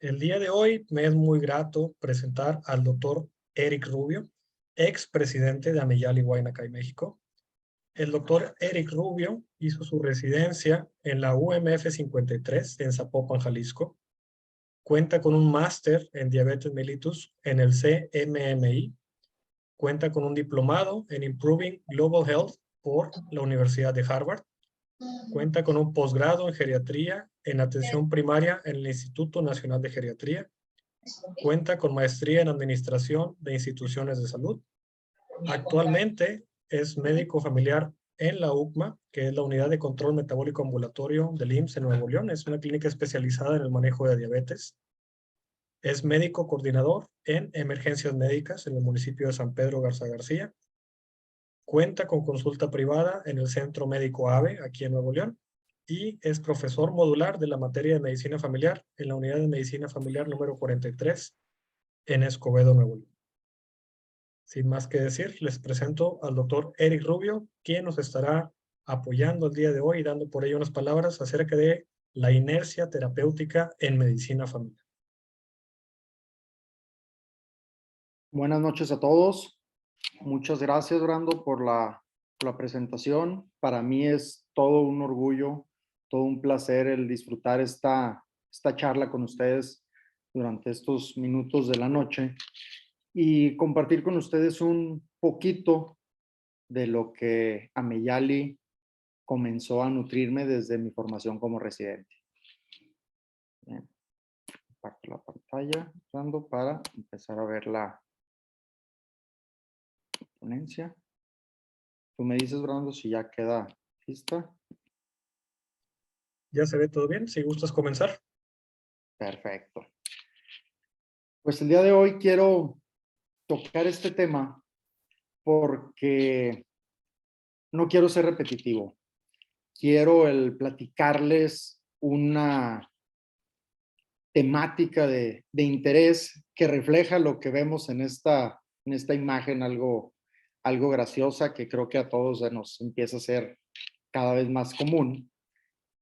El día de hoy me es muy grato presentar al doctor Eric Rubio, ex presidente de Ameyali Huayna México. El doctor Eric Rubio hizo su residencia en la UMF 53 en Zapopan, Jalisco. Cuenta con un máster en diabetes mellitus en el CMMI. Cuenta con un diplomado en Improving Global Health por la Universidad de Harvard. Cuenta con un posgrado en geriatría en atención primaria en el Instituto Nacional de Geriatría. Cuenta con maestría en administración de instituciones de salud. Actualmente es médico familiar en la UCMA, que es la Unidad de Control Metabólico Ambulatorio del IMSS en Nuevo León. Es una clínica especializada en el manejo de diabetes. Es médico coordinador en emergencias médicas en el municipio de San Pedro Garza García. Cuenta con consulta privada en el Centro Médico AVE, aquí en Nuevo León, y es profesor modular de la materia de medicina familiar en la Unidad de Medicina Familiar número 43 en Escobedo, Nuevo León. Sin más que decir, les presento al doctor Eric Rubio, quien nos estará apoyando el día de hoy y dando por ello unas palabras acerca de la inercia terapéutica en medicina familiar. Buenas noches a todos. Muchas gracias, Brando, por la presentación. Para mí es todo un orgullo, todo un placer el disfrutar esta charla con ustedes durante estos minutos de la noche y compartir con ustedes un poquito de lo que Ameyali comenzó a nutrirme desde mi formación como residente. Bien. Comparto la pantalla, Brando, para empezar a ver la ponencia. Tú me dices, Brando, si ya queda lista. ¿Ya se ve todo bien? Si gustas comenzar. Perfecto. Pues el día de hoy quiero tocar este tema porque no quiero ser repetitivo. Quiero platicarles una temática de interés que refleja lo que vemos en esta imagen algo graciosa que creo que a todos nos empieza a ser cada vez más común.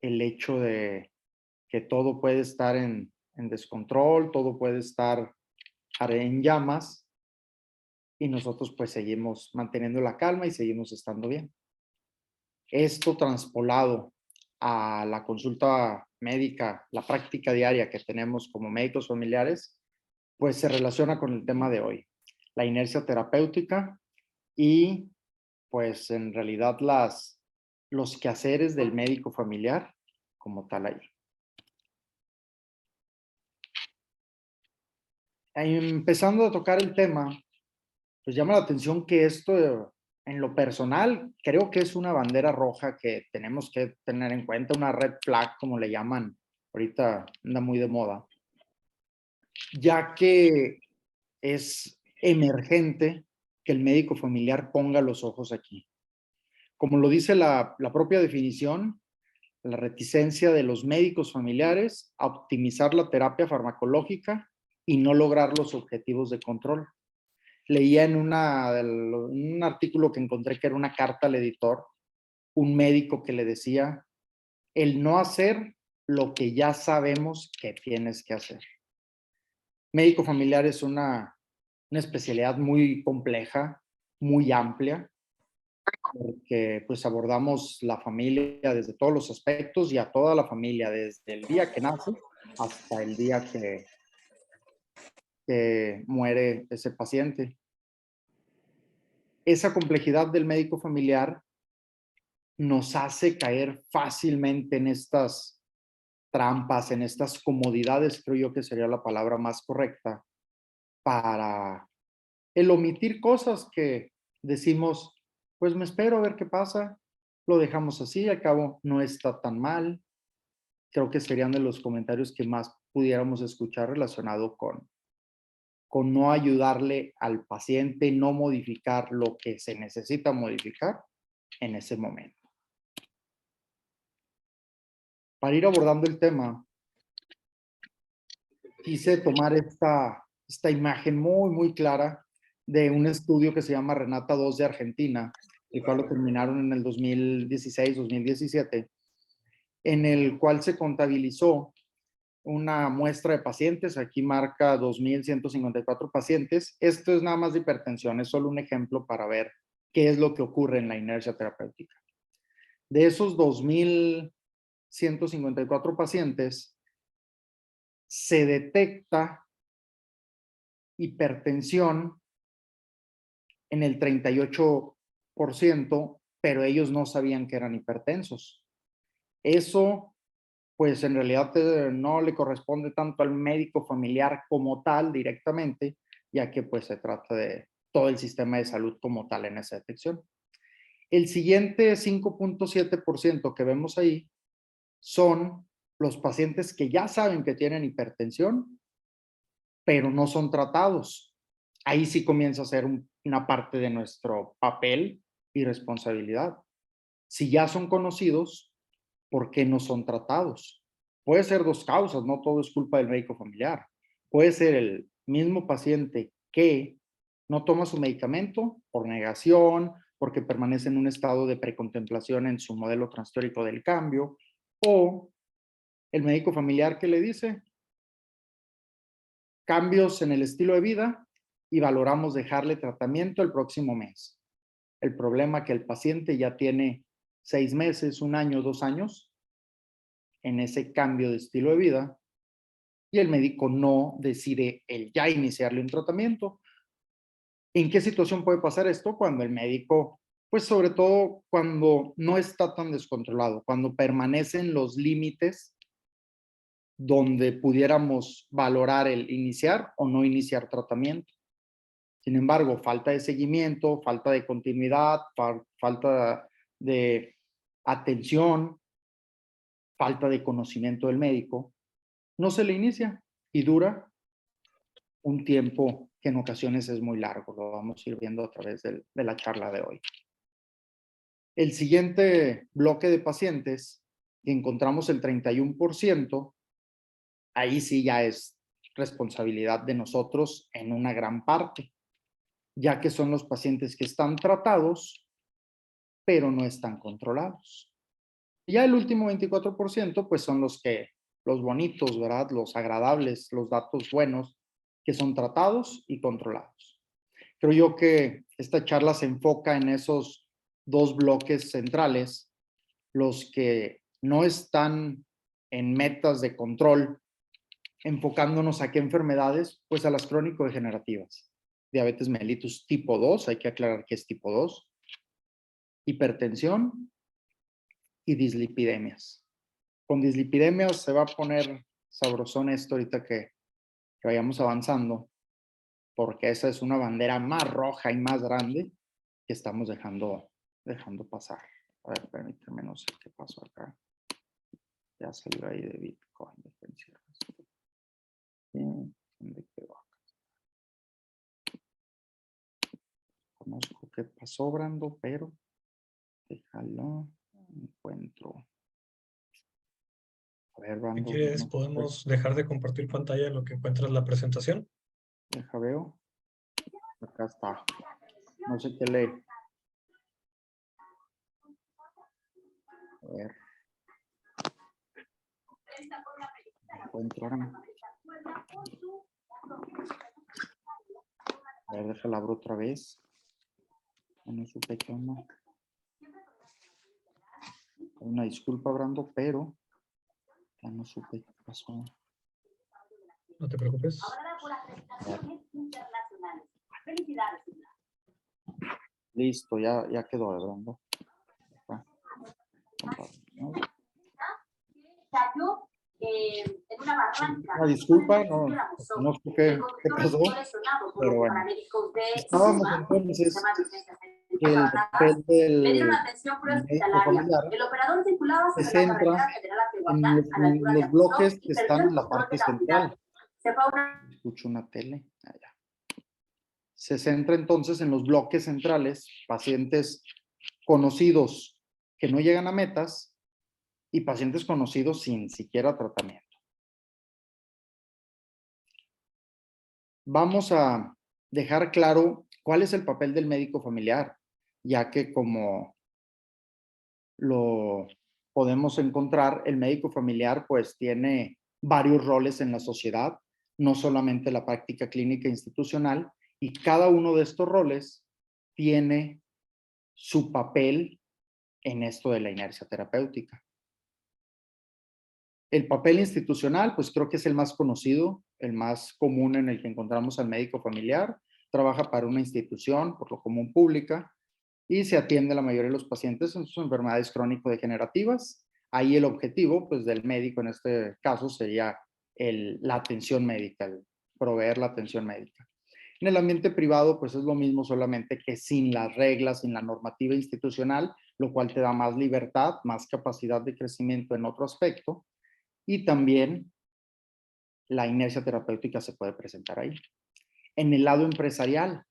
El hecho de que todo puede estar en descontrol, todo puede estar en llamas y nosotros pues seguimos manteniendo la calma y seguimos estando bien. Esto transpolado a la consulta médica, la práctica diaria que tenemos como médicos familiares, pues se relaciona con el tema de hoy, la inercia terapéutica y pues en realidad los quehaceres del médico familiar como tal ahí. Empezando a tocar el tema, pues llama la atención que esto, en lo personal, creo que es una bandera roja que tenemos que tener en cuenta, una red flag, como le llaman, ahorita anda muy de moda, ya que es emergente que el médico familiar ponga los ojos aquí. Como lo dice la propia definición, la reticencia de los médicos familiares a optimizar la terapia farmacológica y no lograr los objetivos de control. Leía en un artículo que encontré que era una carta al editor, un médico que le decía, el no hacer lo que ya sabemos que tienes que hacer. Médico familiar es una especialidad muy compleja, muy amplia, porque pues abordamos la familia desde todos los aspectos y a toda la familia, desde el día que nace hasta el día que muere ese paciente. Esa complejidad del médico familiar nos hace caer fácilmente en estas trampas, en estas comodidades, creo yo que sería la palabra más correcta, para el omitir cosas que decimos, pues me espero a ver qué pasa, lo dejamos así, al cabo no está tan mal. Creo que serían de los comentarios que más pudiéramos escuchar relacionado con no ayudarle al paciente, no modificar lo que se necesita modificar en ese momento. Para ir abordando el tema, quise tomar esta imagen muy, muy clara de un estudio que se llama Renata 2 de Argentina, el cual lo terminaron en el 2016, 2017, en el cual se contabilizó una muestra de pacientes, aquí marca 2.154 pacientes. Esto es nada más de hipertensión, es solo un ejemplo para ver qué es lo que ocurre en la inercia terapéutica. De esos 2.154 pacientes, se detecta hipertensión en el 38%, pero ellos no sabían que eran hipertensos. Eso, pues en realidad no le corresponde tanto al médico familiar como tal directamente, ya que pues se trata de todo el sistema de salud como tal en esa detección. El siguiente 5.7% que vemos ahí son los pacientes que ya saben que tienen hipertensión, pero no son tratados. Ahí sí comienza a ser una parte de nuestro papel y responsabilidad. Si ya son conocidos, ¿por qué no son tratados? Puede ser dos causas, no todo es culpa del médico familiar. Puede ser el mismo paciente que no toma su medicamento por negación, porque permanece en un estado de precontemplación en su modelo transteórico del cambio, o el médico familiar que le dice cambios en el estilo de vida y valoramos dejarle tratamiento el próximo mes. El problema es que el paciente ya tiene 6 meses, 1 año, 2 años en ese cambio de estilo de vida y el médico no decide el ya iniciarle un tratamiento. ¿En qué situación puede pasar esto? Cuando el médico, pues sobre todo cuando no está tan descontrolado, cuando permanecen los límites donde pudiéramos valorar el iniciar o no iniciar tratamiento. Sin embargo, falta de seguimiento, falta de continuidad, falta de atención, falta de conocimiento del médico, no se le inicia y dura un tiempo que en ocasiones es muy largo. Lo vamos a ir viendo a través de la charla de hoy. El siguiente bloque de pacientes, que encontramos el 31%, ahí sí ya es responsabilidad de nosotros en una gran parte, ya que son los pacientes que están tratados, pero no están controlados. Y ya el último 24%, pues son los bonitos, ¿verdad? Los agradables, los datos buenos, que son tratados y controlados. Creo yo que esta charla se enfoca en esos dos bloques centrales, los que no están en metas de control, enfocándonos a qué enfermedades, pues a las crónico-degenerativas. Diabetes mellitus tipo 2, hay que aclarar que es tipo 2, hipertensión y dislipidemias. Con dislipidemias se va a poner sabrosón esto ahorita que vayamos avanzando, porque esa es una bandera más roja y más grande que estamos dejando pasar. A ver, permítanme, no sé qué pasó acá. Ya salió ahí de Bitcoin. ¿Dónde quedó acá? Conozco qué pasó, Brando, pero déjalo. Encuentro. A ver, Si Brando. quieres, No, podemos dejar de compartir pantalla en lo que encuentras la presentación. deja veo. Acá está. No sé qué lee. A ver. Encuentro ahora. A ver, déjala abro otra vez. No supe qué onda. Una disculpa, Brando, pero ya no supe qué pasó. No te preocupes. Listo, ya quedó, Brando. Una disculpa, no sé qué pasó, pero bueno. Estábamos entonces que el papel del médico familiar se centra en los bloques que están en la parte central. Escucho una tele. Allá. Se centra entonces en los bloques centrales, pacientes conocidos que no llegan a metas y pacientes conocidos sin siquiera tratamiento. Vamos a dejar claro cuál es el papel del médico familiar, ya que como lo podemos encontrar, el médico familiar pues tiene varios roles en la sociedad, no solamente la práctica clínica institucional, y cada uno de estos roles tiene su papel en esto de la inercia terapéutica. El papel institucional, pues creo que es el más conocido, el más común en el que encontramos al médico familiar. Trabaja para una institución, por lo común pública, y se atiende a la mayoría de los pacientes en sus enfermedades crónico-degenerativas. Ahí el objetivo, pues, del médico en este caso sería la atención médica, el proveer la atención médica. En el ambiente privado, pues es lo mismo, solamente que sin las reglas, sin la normativa institucional, lo cual te da más libertad, más capacidad de crecimiento en otro aspecto, y también la inercia terapéutica se puede presentar ahí. En el lado empresarial,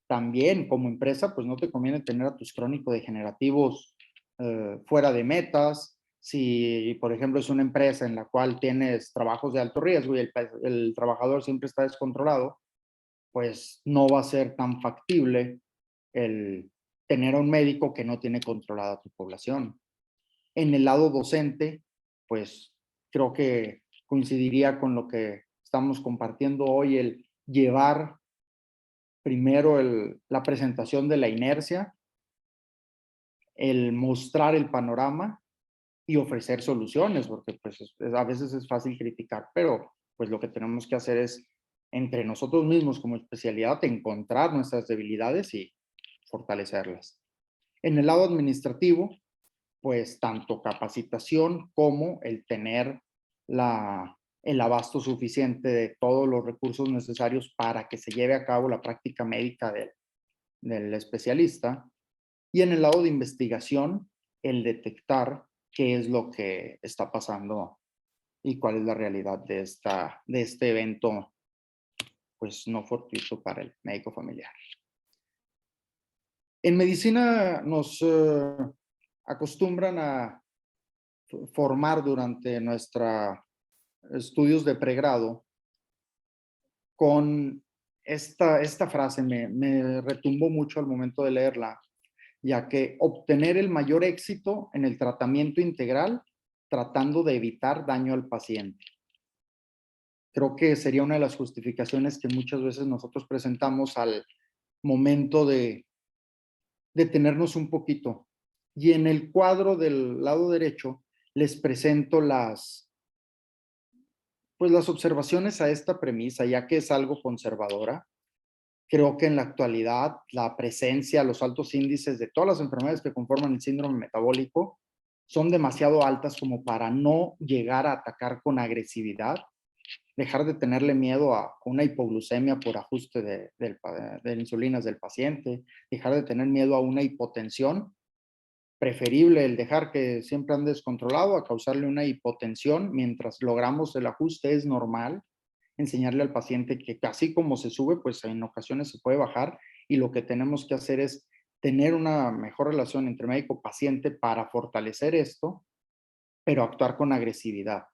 también como empresa, pues no te conviene tener a tus crónico-degenerativos fuera de metas. Si, por ejemplo, es una empresa en la cual tienes trabajos de alto riesgo y el trabajador siempre está descontrolado, pues no va a ser tan factible el tener a un médico que no tiene controlada tu población. En el lado docente, pues creo que coincidiría con lo que estamos compartiendo hoy, el llevar primero la presentación de la inercia, el mostrar el panorama y ofrecer soluciones, porque pues a veces es fácil criticar, pero pues lo que tenemos que hacer es entre nosotros mismos como especialidad encontrar nuestras debilidades y fortalecerlas. En el lado administrativo, pues tanto capacitación como el tener el abasto suficiente de todos los recursos necesarios para que se lleve a cabo la práctica médica del especialista. Y en el lado de investigación, el detectar qué es lo que está pasando y cuál es la realidad de este evento, pues no fortuito para el médico familiar. En medicina nos acostumbran a formar durante nuestros estudios de pregrado con esta frase, me retumbó mucho al momento de leerla, ya que obtener el mayor éxito en el tratamiento integral tratando de evitar daño al paciente. Creo que sería una de las justificaciones que muchas veces nosotros presentamos al momento de detenernos un poquito. Y en el cuadro del lado derecho les presento pues las observaciones a esta premisa, ya que es algo conservadora. Creo que en la actualidad la presencia, los altos índices de todas las enfermedades que conforman el síndrome metabólico son demasiado altas como para no llegar a atacar con agresividad, dejar de tenerle miedo a una hipoglucemia por ajuste de insulinas del paciente, dejar de tener miedo a una hipotensión. Preferible el dejar que siempre ande descontrolado a causarle una hipotensión mientras logramos el ajuste es normal. Enseñarle al paciente que así como se sube, pues en ocasiones se puede bajar, y lo que tenemos que hacer es tener una mejor relación entre médico-paciente para fortalecer esto, pero actuar con agresividad.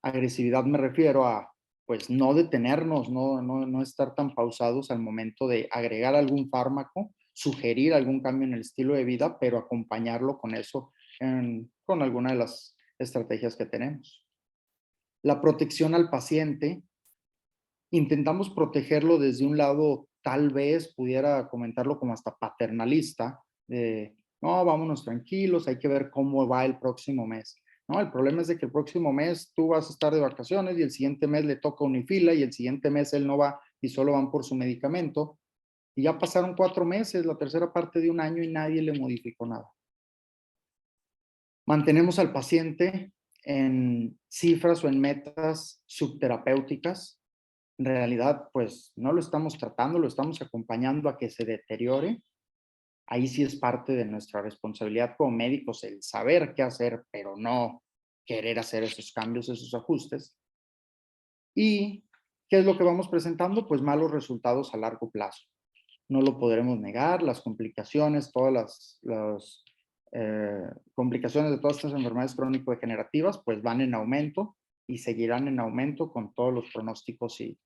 Agresividad me refiero a, pues, no detenernos, no estar tan pausados al momento de agregar algún fármaco, sugerir algún cambio en el estilo de vida, pero acompañarlo con eso, con alguna de las estrategias que tenemos. La protección al paciente, intentamos protegerlo desde un lado, tal vez pudiera comentarlo como hasta paternalista, de, no, vámonos tranquilos, hay que ver cómo va el próximo mes. No, el problema es de que el próximo mes tú vas a estar de vacaciones y el siguiente mes le toca unifila y el siguiente mes él no va y solo van por su medicamento. Y ya pasaron 4 meses, la tercera parte de un año, y nadie le modificó nada. Mantenemos al paciente en cifras o en metas subterapéuticas. En realidad, pues no lo estamos tratando, lo estamos acompañando a que se deteriore. Ahí sí es parte de nuestra responsabilidad como médicos el saber qué hacer, pero no querer hacer esos cambios, esos ajustes. ¿Y qué es lo que vamos presentando? Pues malos resultados a largo plazo. No lo podremos negar, las complicaciones, todas las complicaciones de todas estas enfermedades crónico-degenerativas, pues van en aumento y seguirán en aumento con todos los pronósticos y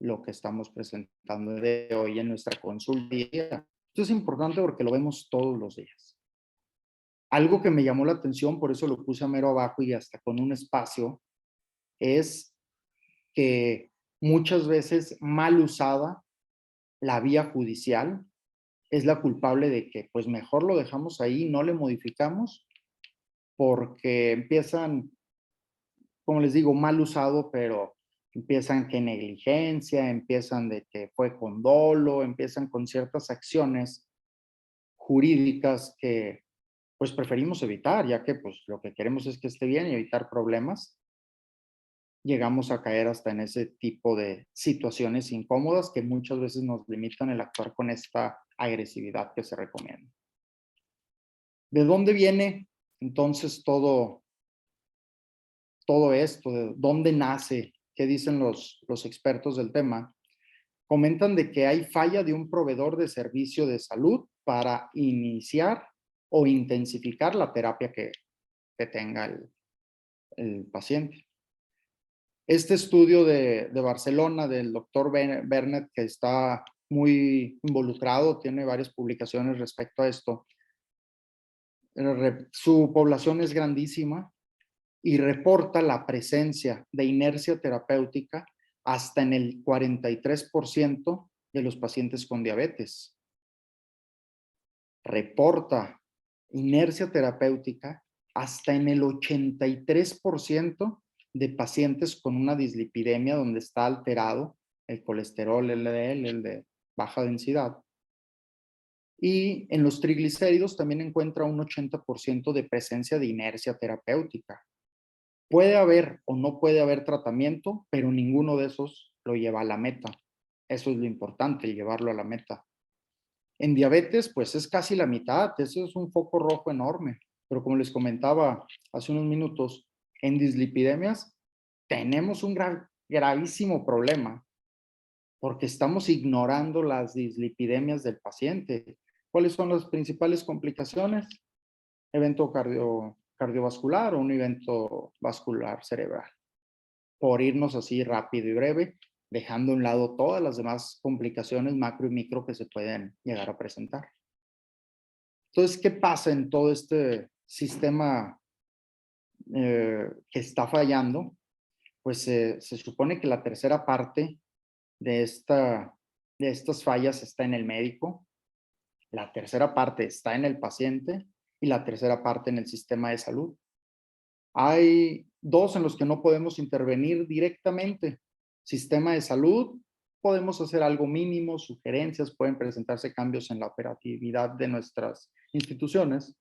lo que estamos presentando de hoy en nuestra consulta. Esto es importante porque lo vemos todos los días. Algo que me llamó la atención, por eso lo puse a mero abajo y hasta con un espacio, es que muchas veces mal usada la vía judicial es la culpable de que pues mejor lo dejamos ahí, no le modificamos, porque empiezan, como les digo, mal usado, pero empiezan que negligencia, empiezan de que fue con dolo, empiezan con ciertas acciones jurídicas que pues preferimos evitar, ya que pues lo que queremos es que esté bien y evitar problemas. Llegamos a caer hasta en ese tipo de situaciones incómodas que muchas veces nos limitan el actuar con esta agresividad que se recomienda. ¿De dónde viene entonces todo esto? ¿De dónde nace? ¿Qué dicen los expertos del tema? Comentan de que hay falla de un proveedor de servicio de salud para iniciar o intensificar la terapia que tenga el paciente. Este estudio de Barcelona del doctor Bernet, que está muy involucrado, tiene varias publicaciones respecto a esto. Su población es grandísima y reporta la presencia de inercia terapéutica hasta en el 43% de los pacientes con diabetes. Reporta inercia terapéutica hasta en el 83% de pacientes con una dislipidemia donde está alterado el colesterol LDL, el de baja densidad. Y en los triglicéridos también encuentra un 80% de presencia de inercia terapéutica. Puede haber o no puede haber tratamiento, pero ninguno de esos lo lleva a la meta. Eso es lo importante, llevarlo a la meta. En diabetes, pues es casi la mitad, eso es un foco rojo enorme. Pero como les comentaba hace unos minutos, en dislipidemias tenemos un gravísimo problema porque estamos ignorando las dislipidemias del paciente. ¿Cuáles son las principales complicaciones? Evento cardiovascular o un evento vascular cerebral. Por irnos así rápido y breve, dejando a un lado todas las demás complicaciones macro y micro que se pueden llegar a presentar. Entonces, ¿qué pasa en todo este sistema que está fallando? Pues se supone que la tercera parte de estas fallas está en el médico, la tercera parte está en el paciente y la tercera parte en el sistema de salud. Hay dos en los que no podemos intervenir directamente. Sistema de salud, podemos hacer algo mínimo, sugerencias, pueden presentarse cambios en la operatividad de nuestras instituciones.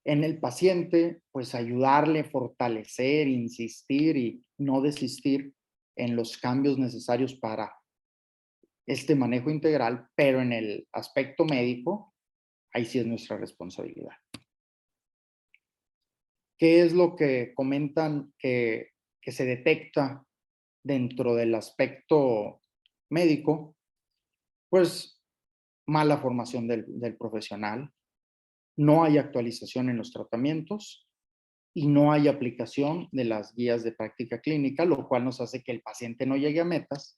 En el paciente, pues ayudarle, fortalecer, insistir y no desistir en los cambios necesarios para este manejo integral, pero en el aspecto médico, ahí sí es nuestra responsabilidad. ¿Qué es lo que comentan que se detecta dentro del aspecto médico? Pues mala formación del profesional, no hay actualización en los tratamientos y no hay aplicación de las guías de práctica clínica, lo cual nos hace que el paciente no llegue a metas.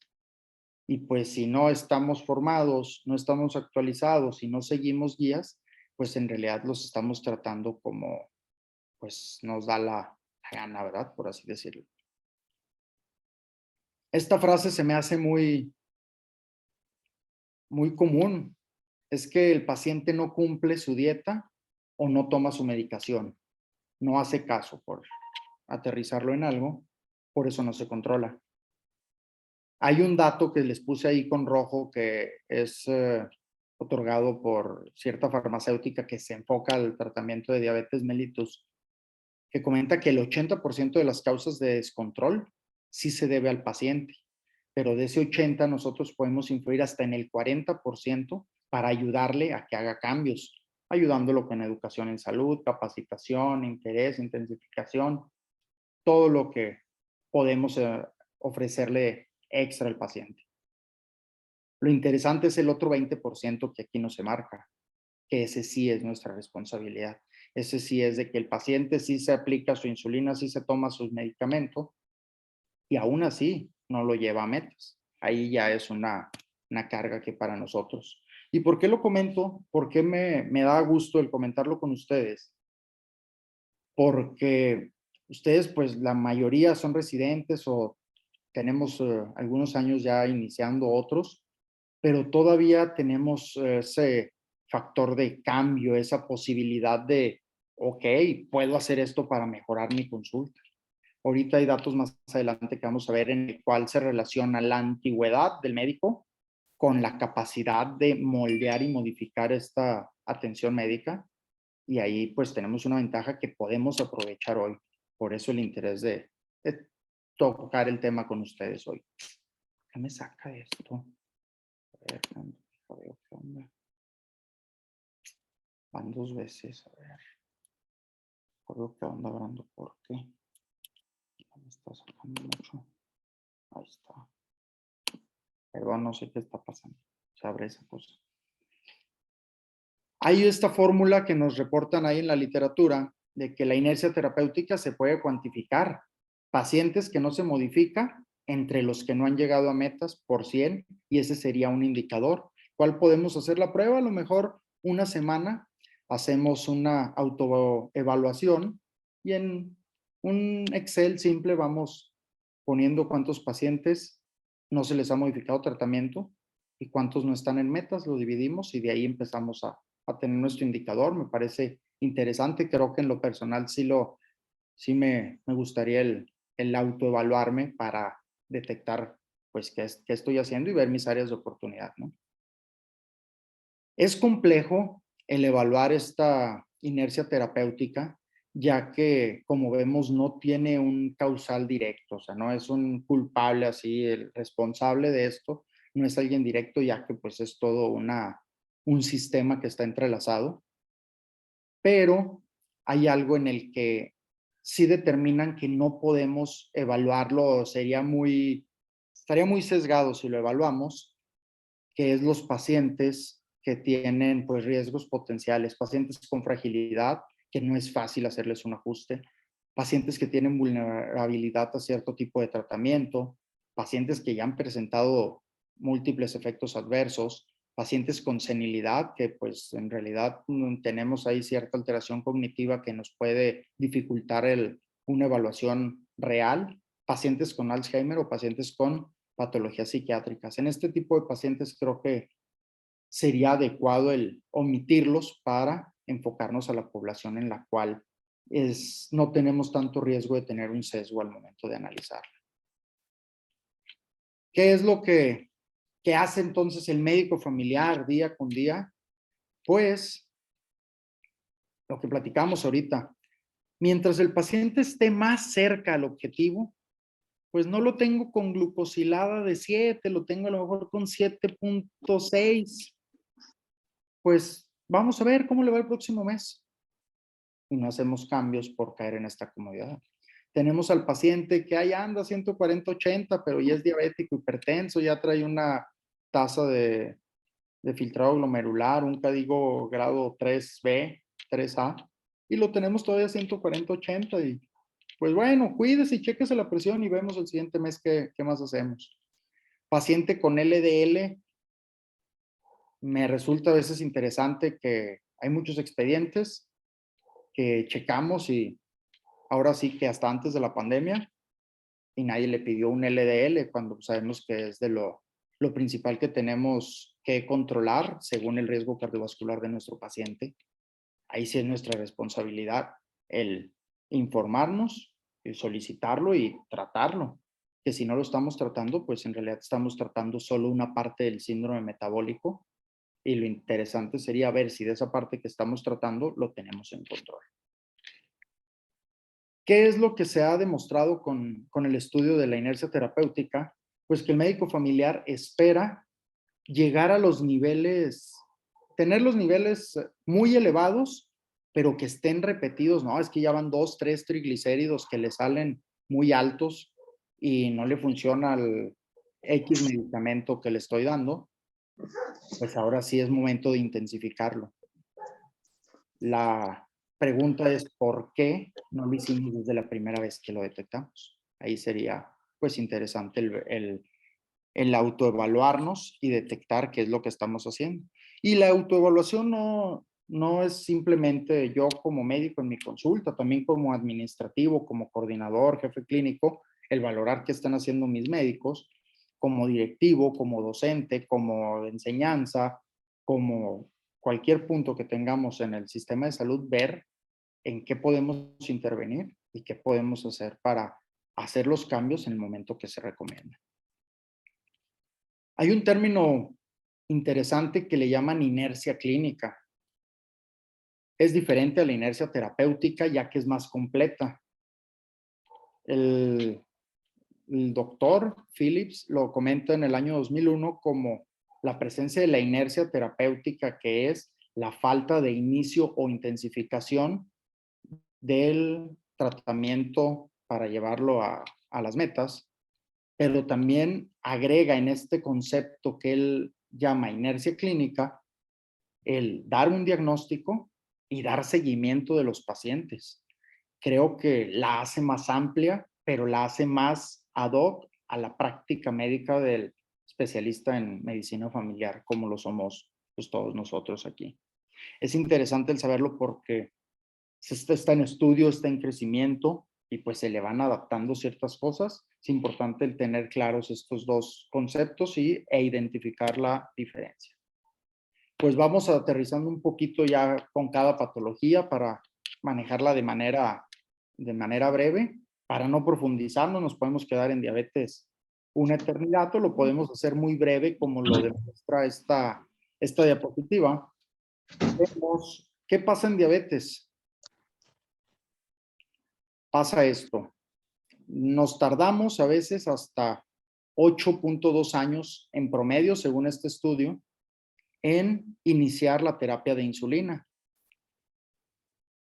Y pues si no estamos formados, no estamos actualizados y no seguimos guías, pues en realidad los estamos tratando como pues nos da la gana, ¿verdad? Por así decirlo. Esta frase se me hace muy común. Es que el paciente no cumple su dieta o no toma su medicación. No hace caso, por aterrizarlo en algo, por eso no se controla. Hay un dato que les puse ahí con rojo que es otorgado por cierta farmacéutica que se enfoca al tratamiento de diabetes mellitus, que comenta que el 80% de las causas de descontrol sí se debe al paciente, pero de ese 80 nosotros podemos influir hasta en el 40% para ayudarle a que haga cambios, ayudándolo con educación en salud, capacitación, interés, intensificación, todo lo que podemos ofrecerle extra al paciente. Lo interesante es el otro 20% que aquí no se marca, que ese sí es nuestra responsabilidad. Ese sí es de que el paciente sí se aplica su insulina, sí se toma sus medicamentos y aún así no lo lleva a metas. Ahí ya es una carga que para nosotros. ¿Y por qué lo comento? ¿Por qué me da gusto el comentarlo con ustedes? Porque Ustedes, pues la mayoría son residentes o tenemos algunos años ya iniciando otros, pero todavía tenemos ese factor de cambio, esa posibilidad de, ok, puedo hacer esto para mejorar mi consulta. Ahorita hay datos más adelante que vamos a ver en el cual se relaciona la antigüedad del médico con la capacidad de moldear y modificar esta atención médica. Y ahí pues tenemos una ventaja que podemos aprovechar hoy. Por eso el interés de tocar el tema con ustedes hoy. ¿Qué me saca esto? A ver, ¿qué onda? Van 2 veces, a ver. Recuerdo que anda hablando, ¿por qué? Me está sacando mucho. Ahí está. Perdón, no sé qué está pasando. Se abre esa cosa. Hay esta fórmula que nos reportan ahí en la literatura de que la inercia terapéutica se puede cuantificar. Pacientes que no se modifica entre los que no han llegado a metas por 100 y ese sería un indicador. ¿Cuál podemos hacer la prueba? A lo mejor una semana hacemos una autoevaluación y en un Excel simple vamos poniendo cuántos pacientes no se les ha modificado tratamiento y cuántos no están en metas, lo dividimos y de ahí empezamos a tener nuestro indicador. Me parece interesante, creo que en lo personal sí me gustaría el autoevaluarme para detectar pues qué estoy haciendo y ver mis áreas de oportunidad, ¿no? Es complejo el evaluar esta inercia terapéutica, ya que, como vemos, no tiene un causal directo, o sea, no es un culpable así, el responsable de esto, no es alguien directo, ya que pues es todo un sistema que está entrelazado, pero hay algo en el que sí determinan que no podemos evaluarlo, estaría muy sesgado si lo evaluamos, que es los pacientes que tienen pues riesgos potenciales, pacientes con fragilidad, que no es fácil hacerles un ajuste, pacientes que tienen vulnerabilidad a cierto tipo de tratamiento, pacientes que ya han presentado múltiples efectos adversos, pacientes con senilidad, que pues en realidad tenemos ahí cierta alteración cognitiva que nos puede dificultar una evaluación real, pacientes con Alzheimer o pacientes con patologías psiquiátricas. En este tipo de pacientes creo que sería adecuado el omitirlos para enfocarnos a la población en la cual no tenemos tanto riesgo de tener un sesgo al momento de analizarla. ¿Qué es lo que hace entonces el médico familiar día con día? Pues lo que platicamos ahorita, mientras el paciente esté más cerca al objetivo, pues no lo tengo con glucosilada de 7, lo tengo a lo mejor con 7.6. Pues vamos a ver cómo le va el próximo mes. Y no hacemos cambios por caer en esta comodidad. Tenemos al paciente que ahí anda 140-80, pero ya es diabético, hipertenso, ya trae una tasa de filtrado glomerular, un código grado 3B, 3A, y lo tenemos todavía 140-80 y pues bueno, cuídese y chéquese la presión y vemos el siguiente mes qué más hacemos. Paciente con LDL, me resulta a veces interesante que hay muchos expedientes que checamos y ahora sí que hasta antes de la pandemia y nadie le pidió un LDL cuando sabemos que es de lo principal que tenemos que controlar según el riesgo cardiovascular de nuestro paciente. Ahí sí es nuestra responsabilidad el informarnos, el solicitarlo y tratarlo. Que si no lo estamos tratando, pues en realidad estamos tratando solo una parte del síndrome metabólico y lo interesante sería ver si de esa parte que estamos tratando lo tenemos en control. ¿Qué es lo que se ha demostrado con el estudio de la inercia terapéutica? Pues que el médico familiar espera llegar a los niveles, tener los niveles muy elevados, pero que estén repetidos, ¿no? Es que ya van 2, 3 triglicéridos que le salen muy altos y no le funciona el X medicamento que le estoy dando, pues ahora sí es momento de intensificarlo. La pregunta es, ¿por qué no lo hicimos desde la primera vez que lo detectamos? Ahí sería, pues, interesante el autoevaluarnos y detectar qué es lo que estamos haciendo. Y la autoevaluación no es simplemente yo como médico en mi consulta, también como administrativo, como coordinador, jefe clínico, el valorar qué están haciendo mis médicos, como directivo, como docente, como enseñanza, como cualquier punto que tengamos en el sistema de salud, ver en qué podemos intervenir y qué podemos hacer para hacer los cambios en el momento que se recomienda. Hay un término interesante que le llaman inercia clínica. Es diferente a la inercia terapéutica ya que es más completa. El, el doctor Phillips lo comenta en el año 2001 como la presencia de la inercia terapéutica, que es la falta de inicio o intensificación del tratamiento para llevarlo a las metas, pero también agrega en este concepto que él llama inercia clínica el dar un diagnóstico y dar seguimiento de los pacientes. Creo que la hace más amplia, pero la hace más ad hoc a la práctica médica del especialista en medicina familiar, como lo somos pues, todos nosotros aquí. Es interesante el saberlo porque está en estudio, está en crecimiento y pues se le van adaptando ciertas cosas. Es importante el tener claros estos dos conceptos e identificar la diferencia. Pues vamos aterrizando un poquito ya con cada patología para manejarla de manera breve. Para no profundizarnos, nos podemos quedar en diabetes una eternidad o lo podemos hacer muy breve como lo demuestra esta diapositiva. Vemos qué pasa en diabetes. Pasa esto. Nos tardamos a veces hasta 8.2 años en promedio, según este estudio, en iniciar la terapia de insulina.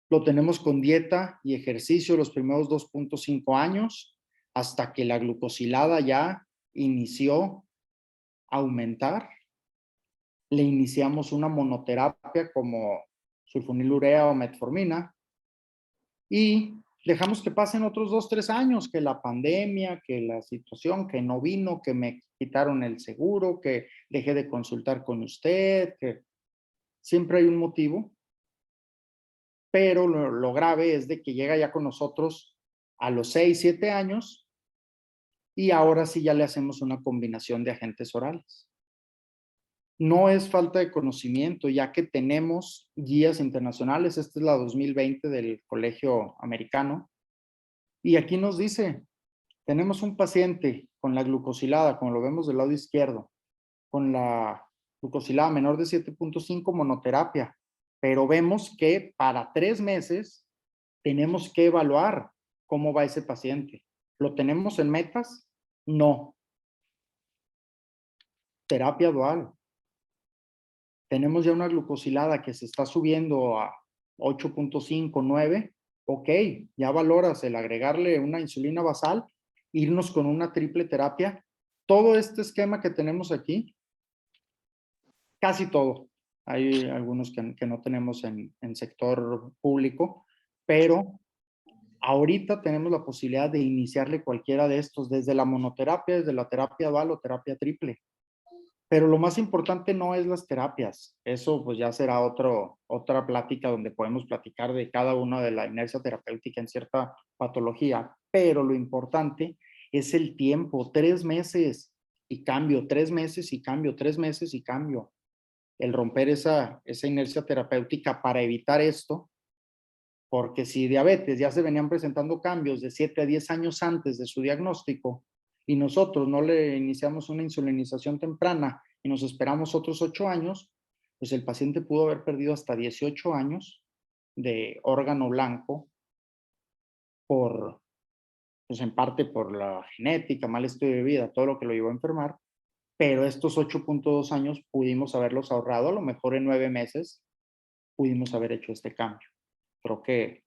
Lo tenemos con dieta y ejercicio los primeros 2.5 años, hasta que la glucosilada ya inició a aumentar. Le iniciamos una monoterapia como sulfonilurea o metformina y dejamos que pasen otros 2, 3 años, que la pandemia, que la situación, que no vino, que me quitaron el seguro, que dejé de consultar con usted, que siempre hay un motivo, pero lo grave es de que llega ya con nosotros a los 6, 7 años y ahora sí ya le hacemos una combinación de agentes orales. No es falta de conocimiento, ya que tenemos guías internacionales. Esta es la 2020 del Colegio Americano. Y aquí nos dice, tenemos un paciente con la glucosilada, como lo vemos del lado izquierdo, con la glucosilada menor de 7.5 monoterapia, pero vemos que para 3 meses tenemos que evaluar cómo va ese paciente. ¿Lo tenemos en metas? No. Terapia dual. Tenemos ya una glucosilada que se está subiendo a 8.5, 9. Ok, ya valoras el agregarle una insulina basal, irnos con una triple terapia. Todo este esquema que tenemos aquí, casi todo. Hay algunos que no tenemos en sector público, pero ahorita tenemos la posibilidad de iniciarle cualquiera de estos, desde la monoterapia, desde la terapia dual o terapia triple. Pero lo más importante no es las terapias. Eso pues ya será otra plática donde podemos platicar de cada una de la inercia terapéutica en cierta patología. Pero lo importante es el tiempo, 3 meses y cambio, 3 meses y cambio, 3 meses y cambio. El romper esa inercia terapéutica para evitar esto, porque si diabetes ya se venían presentando cambios de 7 a 10 años antes de su diagnóstico y nosotros no le iniciamos una insulinización temprana y nos esperamos otros 8 años, pues el paciente pudo haber perdido hasta 18 años de órgano blanco pues en parte por la genética, mal estilo de vida, todo lo que lo llevó a enfermar, pero estos 8.2 años pudimos haberlos ahorrado, a lo mejor en 9 meses pudimos haber hecho este cambio. Creo que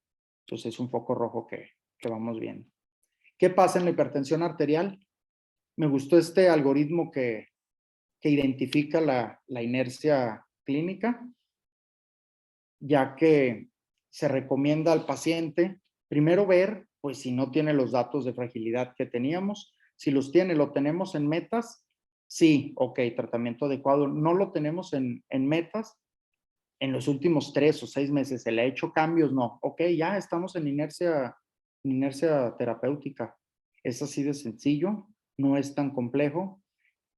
pues, es un foco rojo que vamos viendo. ¿Qué pasa en la hipertensión arterial? Me gustó este algoritmo que identifica la inercia clínica, ya que se recomienda al paciente primero ver, pues si no tiene los datos de fragilidad que teníamos, si los tiene, lo tenemos en metas, sí, ok, tratamiento adecuado, no lo tenemos en metas, en los últimos 3 o 6 meses se le ha hecho cambios, no. Ok, ya estamos en inercia terapéutica. Es así de sencillo, no es tan complejo.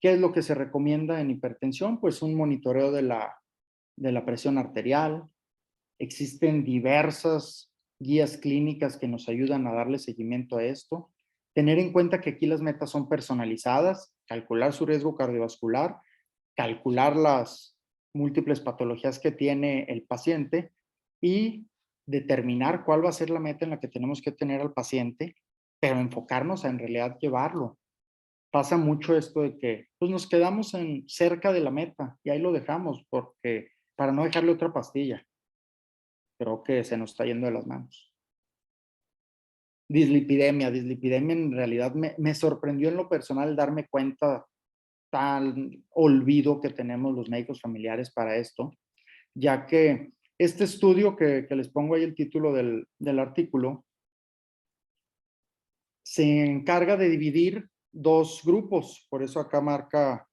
¿Qué es lo que se recomienda en hipertensión? Pues un monitoreo de la presión arterial. Existen diversas guías clínicas que nos ayudan a darle seguimiento a esto. Tener en cuenta que aquí las metas son personalizadas, calcular su riesgo cardiovascular, calcular las múltiples patologías que tiene el paciente y determinar cuál va a ser la meta en la que tenemos que tener al paciente, pero enfocarnos a en realidad llevarlo. Pasa mucho esto de que pues nos quedamos cerca de la meta y ahí lo dejamos porque para no dejarle otra pastilla. Creo que se nos está yendo de las manos. Dislipidemia en realidad me sorprendió en lo personal darme cuenta tal olvido que tenemos los médicos familiares para esto, ya que este estudio que les pongo ahí el título del artículo, se encarga de dividir 2 grupos, por eso acá marca,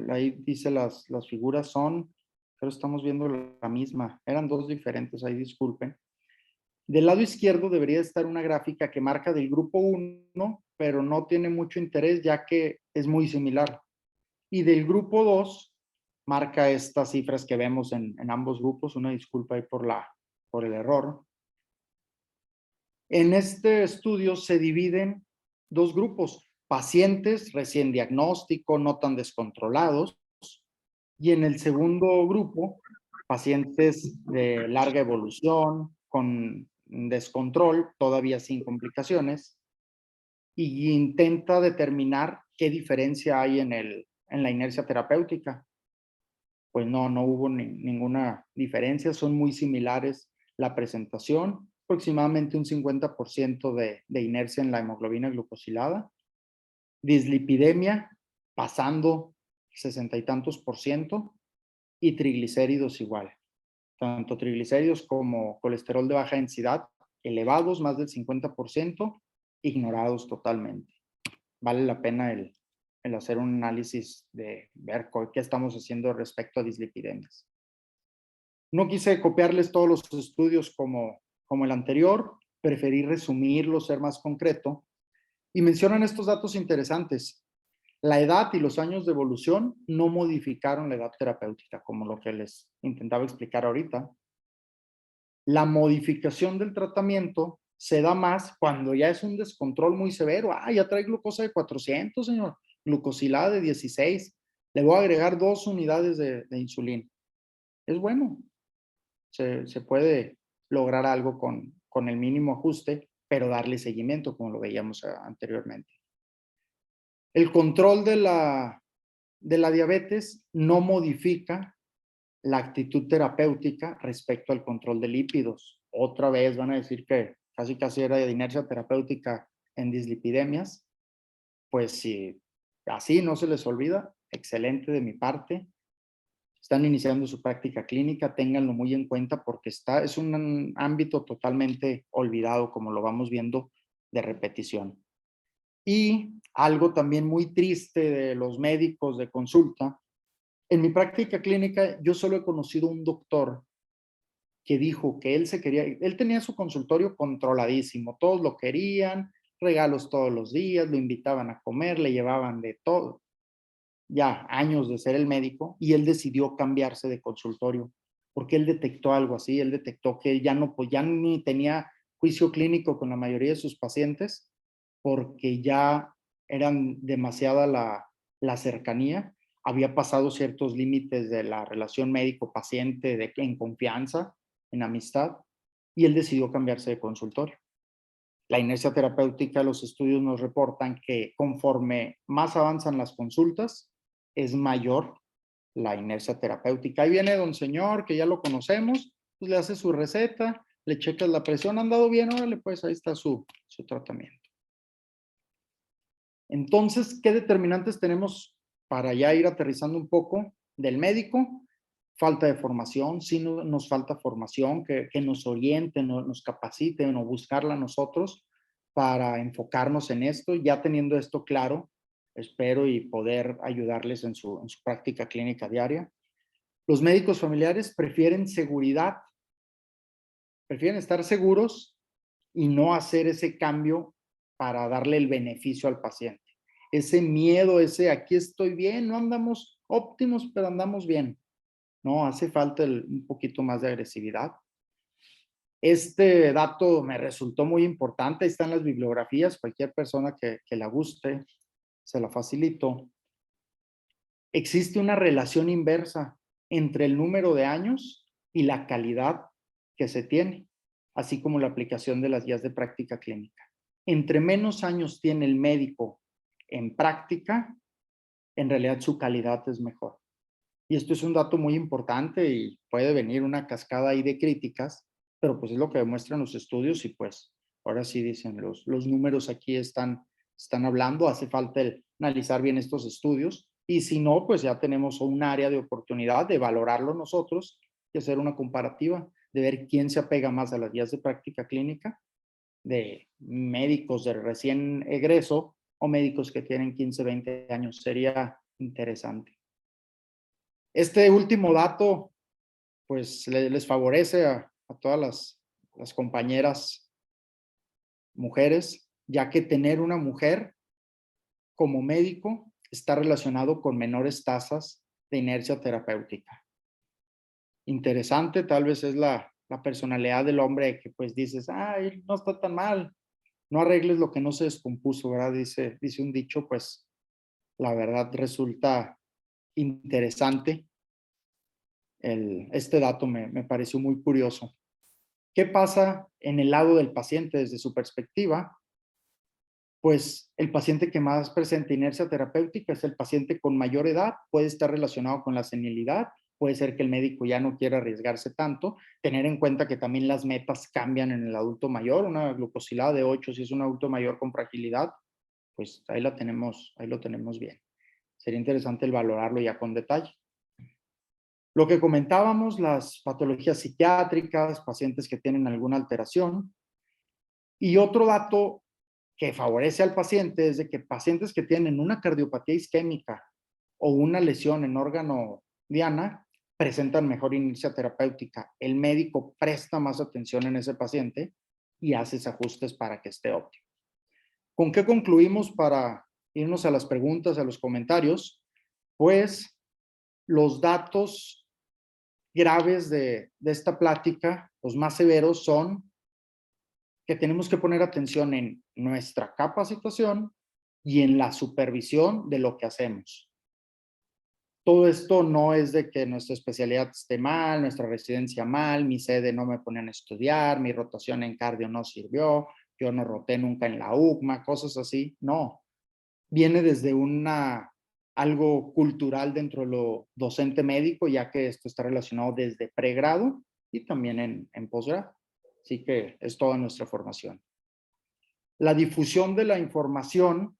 ahí dice las figuras son, pero estamos viendo la misma, eran 2 diferentes, ahí disculpen. Del lado izquierdo debería estar una gráfica que marca del grupo 1, pero no tiene mucho interés ya que es muy similar. Y del grupo 2 marca estas cifras que vemos en ambos grupos. Una disculpa ahí por el error. En este estudio se dividen 2 grupos, pacientes recién diagnóstico, no tan descontrolados, y en el segundo grupo, pacientes de larga evolución, con descontrol, todavía sin complicaciones, y intenta determinar qué diferencia hay en la inercia terapéutica. Pues no hubo ninguna diferencia, son muy similares la presentación, aproximadamente un 50% de inercia en la hemoglobina glucosilada, dislipidemia pasando 60 y tantos por ciento y triglicéridos igual, tanto triglicéridos como colesterol de baja densidad elevados, más del 50%, ignorados totalmente. Vale la pena el hacer un análisis de ver qué estamos haciendo respecto a dislipidemias. No quise copiarles todos los estudios como el anterior, preferí resumirlos, ser más concreto, y mencionan estos datos interesantes. La edad y los años de evolución no modificaron la edad terapéutica, como lo que les intentaba explicar ahorita. La modificación del tratamiento se da más cuando ya es un descontrol muy severo. Ya trae glucosa de 400, señor. Glucosilada de 16. Le voy a agregar 2 unidades de insulina. Es bueno. Se puede lograr algo con el mínimo ajuste, pero darle seguimiento, como lo veíamos anteriormente. El control de la diabetes no modifica la actitud terapéutica respecto al control de lípidos. Otra vez van a decir que casi era de inercia terapéutica en dislipidemias. Pues si así no se les olvida, excelente de mi parte. Están iniciando su práctica clínica, ténganlo muy en cuenta porque es un ámbito totalmente olvidado, como lo vamos viendo de repetición. Y algo también muy triste de los médicos de consulta, en mi práctica clínica yo solo he conocido un doctor que dijo que él tenía su consultorio controladísimo, todos lo querían, regalos todos los días, lo invitaban a comer, le llevaban de todo. Ya años de ser el médico, y él decidió cambiarse de consultorio porque él detectó algo así, él detectó que él ya ni tenía juicio clínico con la mayoría de sus pacientes porque ya eran demasiada la cercanía, había pasado ciertos límites de la relación médico-paciente en confianza, en amistad, y él decidió cambiarse de consultorio. La inercia terapéutica, los estudios nos reportan que conforme más avanzan las consultas, es mayor la inercia terapéutica. Ahí viene don señor, que ya lo conocemos, pues le hace su receta, le checas la presión, ¿ha andado bien? Órale, pues ahí está su tratamiento. Entonces, ¿qué determinantes tenemos para ya ir aterrizando un poco del médico? Falta de formación, sí nos falta formación, que nos orienten, nos capaciten o buscarla nosotros para enfocarnos en esto. Ya teniendo esto claro, espero y poder ayudarles en su práctica clínica diaria. Los médicos familiares prefieren seguridad, prefieren estar seguros y no hacer ese cambio para darle el beneficio al paciente. Ese miedo, ese aquí estoy bien, no andamos óptimos, pero andamos bien. No, hace falta un poquito más de agresividad. Este dato me resultó muy importante, ahí están las bibliografías, cualquier persona que la guste, se la facilito. Existe una relación inversa entre el número de años y la calidad que se tiene, así como la aplicación de las guías de práctica clínica. Entre menos años tiene el médico en práctica, en realidad su calidad es mejor. Y esto es un dato muy importante y puede venir una cascada ahí de críticas, pero pues es lo que demuestran los estudios y pues ahora sí dicen los números aquí están hablando, hace falta analizar bien estos estudios y si no, pues ya tenemos un área de oportunidad de valorarlo nosotros y hacer una comparativa, de ver quién se apega más a las guías de práctica clínica de médicos de recién egreso o médicos que tienen 15, 20 años. Sería interesante. Este último dato, pues les favorece a todas las compañeras mujeres, ya que tener una mujer como médico está relacionado con menores tasas de inercia terapéutica. Interesante, tal vez es la personalidad del hombre que pues dices, ay, no está tan mal, no arregles lo que no se descompuso, ¿verdad? Dice un dicho, pues la verdad resulta interesante. Este dato me pareció muy curioso. ¿Qué pasa en el lado del paciente desde su perspectiva? Pues el paciente que más presenta inercia terapéutica es el paciente con mayor edad, puede estar relacionado con la senilidad, puede ser que el médico ya no quiera arriesgarse tanto, tener en cuenta que también las metas cambian en el adulto mayor, una glucosilada de 8 si es un adulto mayor con fragilidad, pues ahí lo tenemos bien. Sería interesante el valorarlo ya con detalle. Lo que comentábamos, las patologías psiquiátricas, pacientes que tienen alguna alteración. Y otro dato que favorece al paciente es de que pacientes que tienen una cardiopatía isquémica o una lesión en órgano diana presentan mejor inercia terapéutica. El médico presta más atención en ese paciente y hace ajustes para que esté óptimo. ¿Con qué concluimos para irnos a las preguntas, a los comentarios? Pues los datos graves de esta plática, los más severos, son que tenemos que poner atención en nuestra capacitación y en la supervisión de lo que hacemos. Todo esto no es de que nuestra especialidad esté mal, nuestra residencia mal, mi sede no me ponían a estudiar, mi rotación en cardio no sirvió, yo no roté nunca en la UCMA, cosas así. No, viene desde algo cultural dentro de lo docente médico, ya que esto está relacionado desde pregrado y también en posgrado. Así que es toda nuestra formación. La difusión de la información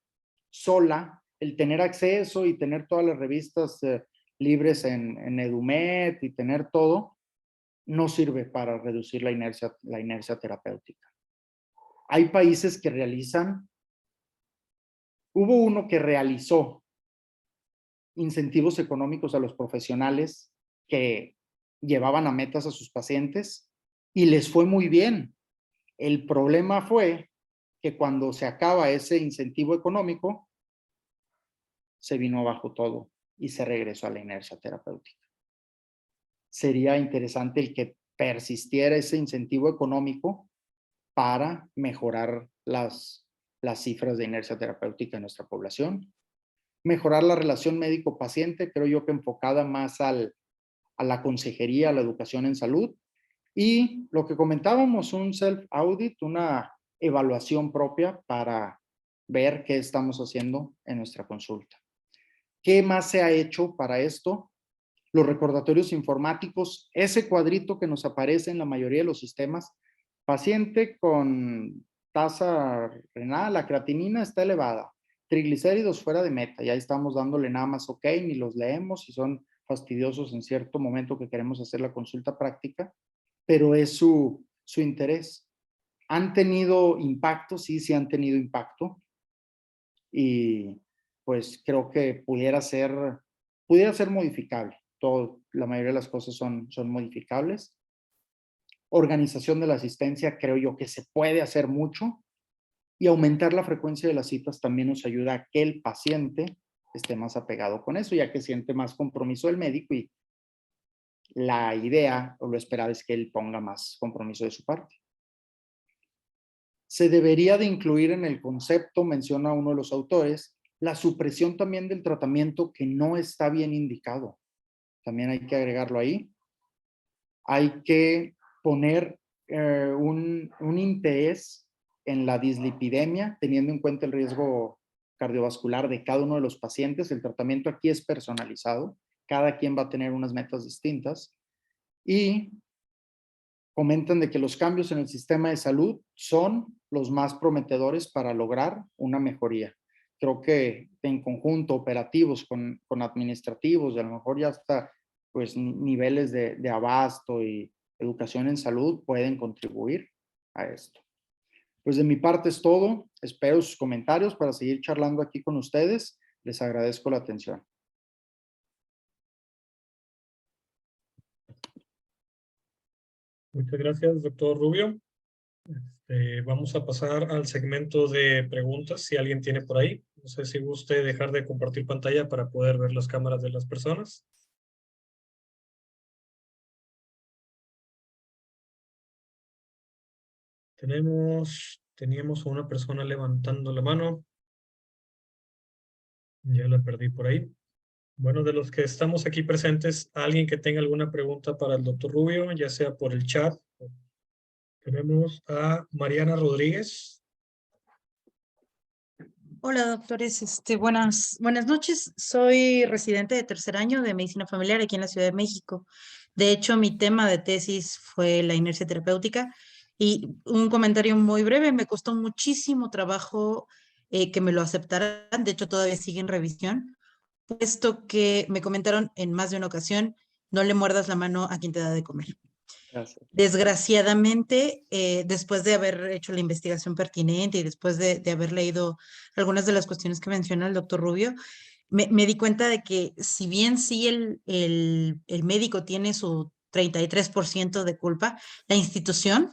sola, el tener acceso y tener todas las revistas libres en EduMed y tener todo, no sirve para reducir la inercia terapéutica. Hay países que hubo uno que realizó incentivos económicos a los profesionales que llevaban a metas a sus pacientes y les fue muy bien. El problema fue que cuando se acaba ese incentivo económico, se vino abajo todo y se regresó a la inercia terapéutica. Sería interesante el que persistiera ese incentivo económico para mejorar las cifras de inercia terapéutica en nuestra población. Mejorar la relación médico-paciente, creo yo que enfocada más a la consejería, a la educación en salud. Y lo que comentábamos, un self-audit, una evaluación propia para ver qué estamos haciendo en nuestra consulta. ¿Qué más se ha hecho para esto? Los recordatorios informáticos, ese cuadrito que nos aparece en la mayoría de los sistemas, paciente con tasa renal, la creatinina está elevada, triglicéridos fuera de meta, y ahí estamos dándole nada más ok, ni los leemos y son fastidiosos en cierto momento que queremos hacer la consulta práctica, pero es su interés. ¿Han tenido impacto? Sí han tenido impacto y pues creo que pudiera ser modificable. la mayoría de las cosas son modificables. Organización de la asistencia, creo yo que se puede hacer mucho, y aumentar la frecuencia de las citas también nos ayuda a que el paciente esté más apegado con eso, ya que siente más compromiso del médico, y la idea o lo esperado es que él ponga más compromiso de su parte. Se debería de incluir en el concepto, menciona uno de los autores, la supresión también del tratamiento que no está bien indicado. También hay que agregarlo ahí. Hay que poner un interés en la dislipidemia, teniendo en cuenta el riesgo cardiovascular de cada uno de los pacientes. El tratamiento aquí es personalizado. Cada quien va a tener unas metas distintas. Y comentan de que los cambios en el sistema de salud son los más prometedores para lograr una mejoría. Creo que en conjunto, operativos con administrativos, y a lo mejor ya hasta pues, niveles de abasto y educación en salud pueden contribuir a esto. Pues de mi parte es todo. Espero sus comentarios para seguir charlando aquí con ustedes. Les agradezco la atención. Muchas gracias, doctor Rubio. Vamos a pasar al segmento de preguntas, si alguien tiene por ahí. No sé si guste dejar de compartir pantalla para poder ver las cámaras de las personas. Teníamos a una persona levantando la mano. Ya la perdí por ahí. Bueno, de los que estamos aquí presentes, alguien que tenga alguna pregunta para el doctor Rubio, ya sea por el chat. Tenemos a Mariana Rodríguez. Hola, doctores. Buenas noches. Soy residente de tercer año de medicina familiar aquí en la Ciudad de México. De hecho, mi tema de tesis fue la inercia terapéutica, y un comentario muy breve: me costó muchísimo trabajo que me lo aceptaran. De hecho, todavía sigue en revisión, puesto que me comentaron en más de una ocasión: no le muerdas la mano a quien te da de comer. Gracias. Desgraciadamente, después de haber hecho la investigación pertinente y después de haber leído algunas de las cuestiones que menciona el doctor Rubio, me di cuenta de que, si bien sí el médico tiene su 33% de culpa, la institución,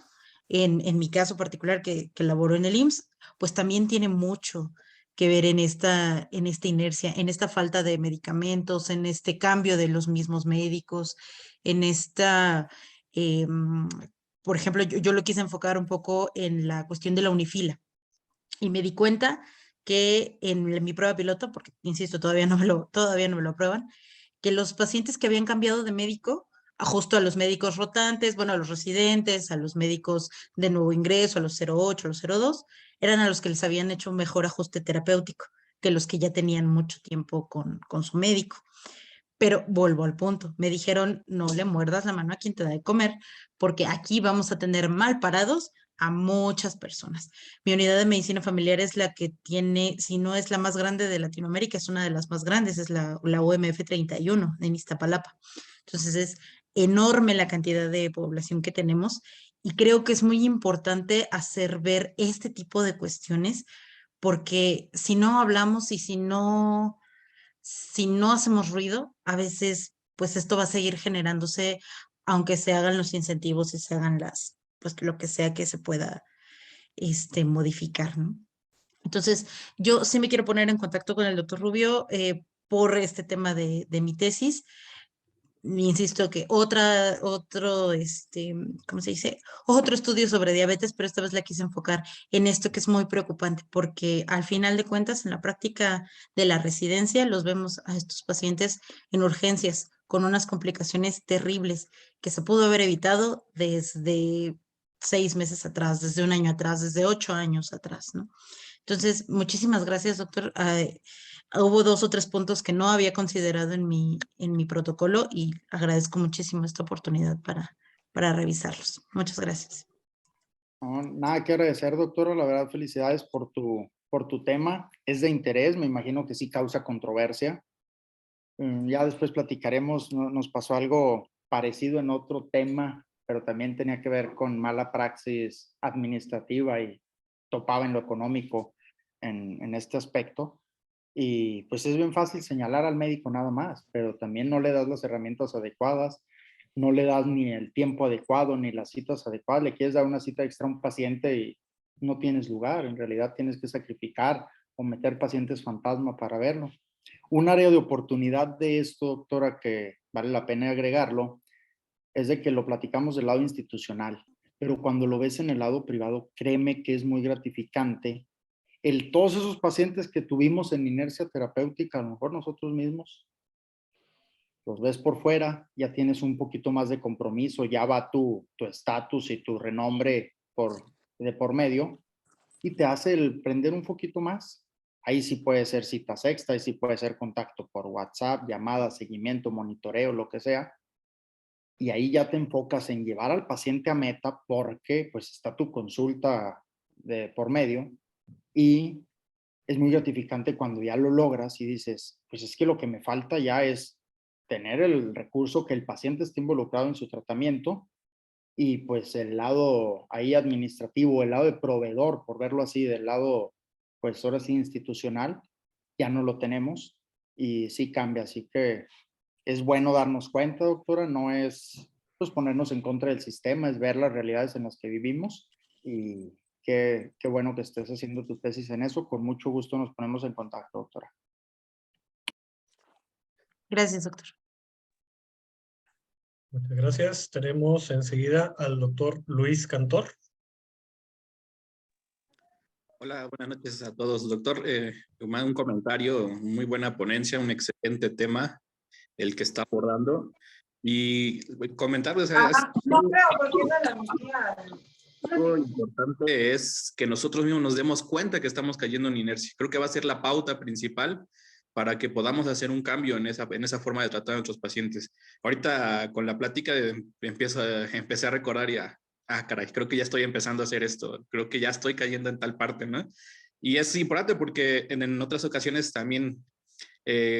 en mi caso particular que laboró en el IMSS, pues también tiene mucho que ver en esta inercia, en esta falta de medicamentos, en este cambio de los mismos médicos, en esta eh, por ejemplo, yo lo quise enfocar un poco en la cuestión de la unifila, y me di cuenta que en mi prueba piloto, porque insisto, todavía no me lo aprueban, que los pacientes que habían cambiado de médico, justo a los médicos rotantes, bueno, a los residentes, a los médicos de nuevo ingreso, a los 08, a los 02, eran a los que les habían hecho un mejor ajuste terapéutico que los que ya tenían mucho tiempo con su médico. Pero vuelvo al punto, me dijeron: no le muerdas la mano a quien te da de comer, porque aquí vamos a tener mal parados a muchas personas. Mi unidad de medicina familiar es la que tiene, si no es la más grande de Latinoamérica, es una de las más grandes, es la UMF 31 en Iztapalapa. Entonces es enorme la cantidad de población que tenemos, y creo que es muy importante hacer ver este tipo de cuestiones, porque si no hablamos y si no hacemos ruido, a veces pues esto va a seguir generándose, aunque se hagan los incentivos y se hagan pues lo que sea que se pueda modificar, ¿no? Entonces, yo sí me quiero poner en contacto con el doctor Rubio por este tema de mi tesis. Insisto que ¿cómo se dice? Otro estudio sobre diabetes, pero esta vez la quise enfocar en esto, que es muy preocupante, porque al final de cuentas, en la práctica de la residencia, los vemos a estos pacientes en urgencias con unas complicaciones terribles que se pudo haber evitado desde 6 meses atrás, desde un año atrás, desde 8 años atrás, ¿no? Entonces, muchísimas gracias, doctor. Hubo 2 o 3 puntos que no había considerado en mi protocolo, y agradezco muchísimo esta oportunidad para revisarlos. Muchas gracias. No, nada que agradecer, doctora. La verdad, felicidades por tu tema. Es de interés, me imagino que sí causa controversia. Ya después platicaremos, nos pasó algo parecido en otro tema, pero también tenía que ver con mala praxis administrativa y topaba en lo económico en este aspecto. Y pues es bien fácil señalar al médico nada más, pero también no le das las herramientas adecuadas, no le das ni el tiempo adecuado, ni las citas adecuadas. Le quieres dar una cita extra a un paciente y no tienes lugar. En realidad tienes que sacrificar o meter pacientes fantasma para verlo. Un área de oportunidad de esto, doctora, que vale la pena agregarlo, es de que lo platicamos del lado institucional, pero cuando lo ves en el lado privado, créeme que es muy gratificante todos esos pacientes que tuvimos en inercia terapéutica, a lo mejor nosotros mismos, los ves por fuera, ya tienes un poquito más de compromiso, ya va tu estatus y tu renombre de por medio, y te hace el prender un poquito más. Ahí sí puede ser citas extra, ahí sí puede ser contacto por WhatsApp, llamada, seguimiento, monitoreo, lo que sea. Y ahí ya te enfocas en llevar al paciente a meta porque pues está tu consulta de por medio y es muy gratificante cuando ya lo logras y dices, pues es que lo que me falta ya es tener el recurso, que el paciente esté involucrado en su tratamiento y pues el lado ahí administrativo, el lado de proveedor, por verlo así, del lado, pues ahora sí institucional, ya no lo tenemos y sí cambia. Así que es bueno darnos cuenta, doctora, no es pues ponernos en contra del sistema, es ver las realidades en las que vivimos y qué bueno que estés haciendo tu tesis en eso. Con mucho gusto nos ponemos en contacto, doctora. Gracias, doctor. Muchas gracias. Tenemos enseguida al doctor Luis Cantor. Hola, buenas noches a todos. Doctor, un comentario, muy buena ponencia, un excelente tema el que está abordando. Y comentar, o sea, no creo, porque es de la misma. lo importante es que nosotros mismos nos demos cuenta que estamos cayendo en inercia. Creo que va a ser la pauta principal para que podamos hacer un cambio en esa forma de tratar a nuestros pacientes. Ahorita con la plática empecé a recordar ya, caray, creo que ya estoy empezando a hacer esto, creo que ya estoy cayendo en tal parte, ¿no? Y es importante porque en otras ocasiones también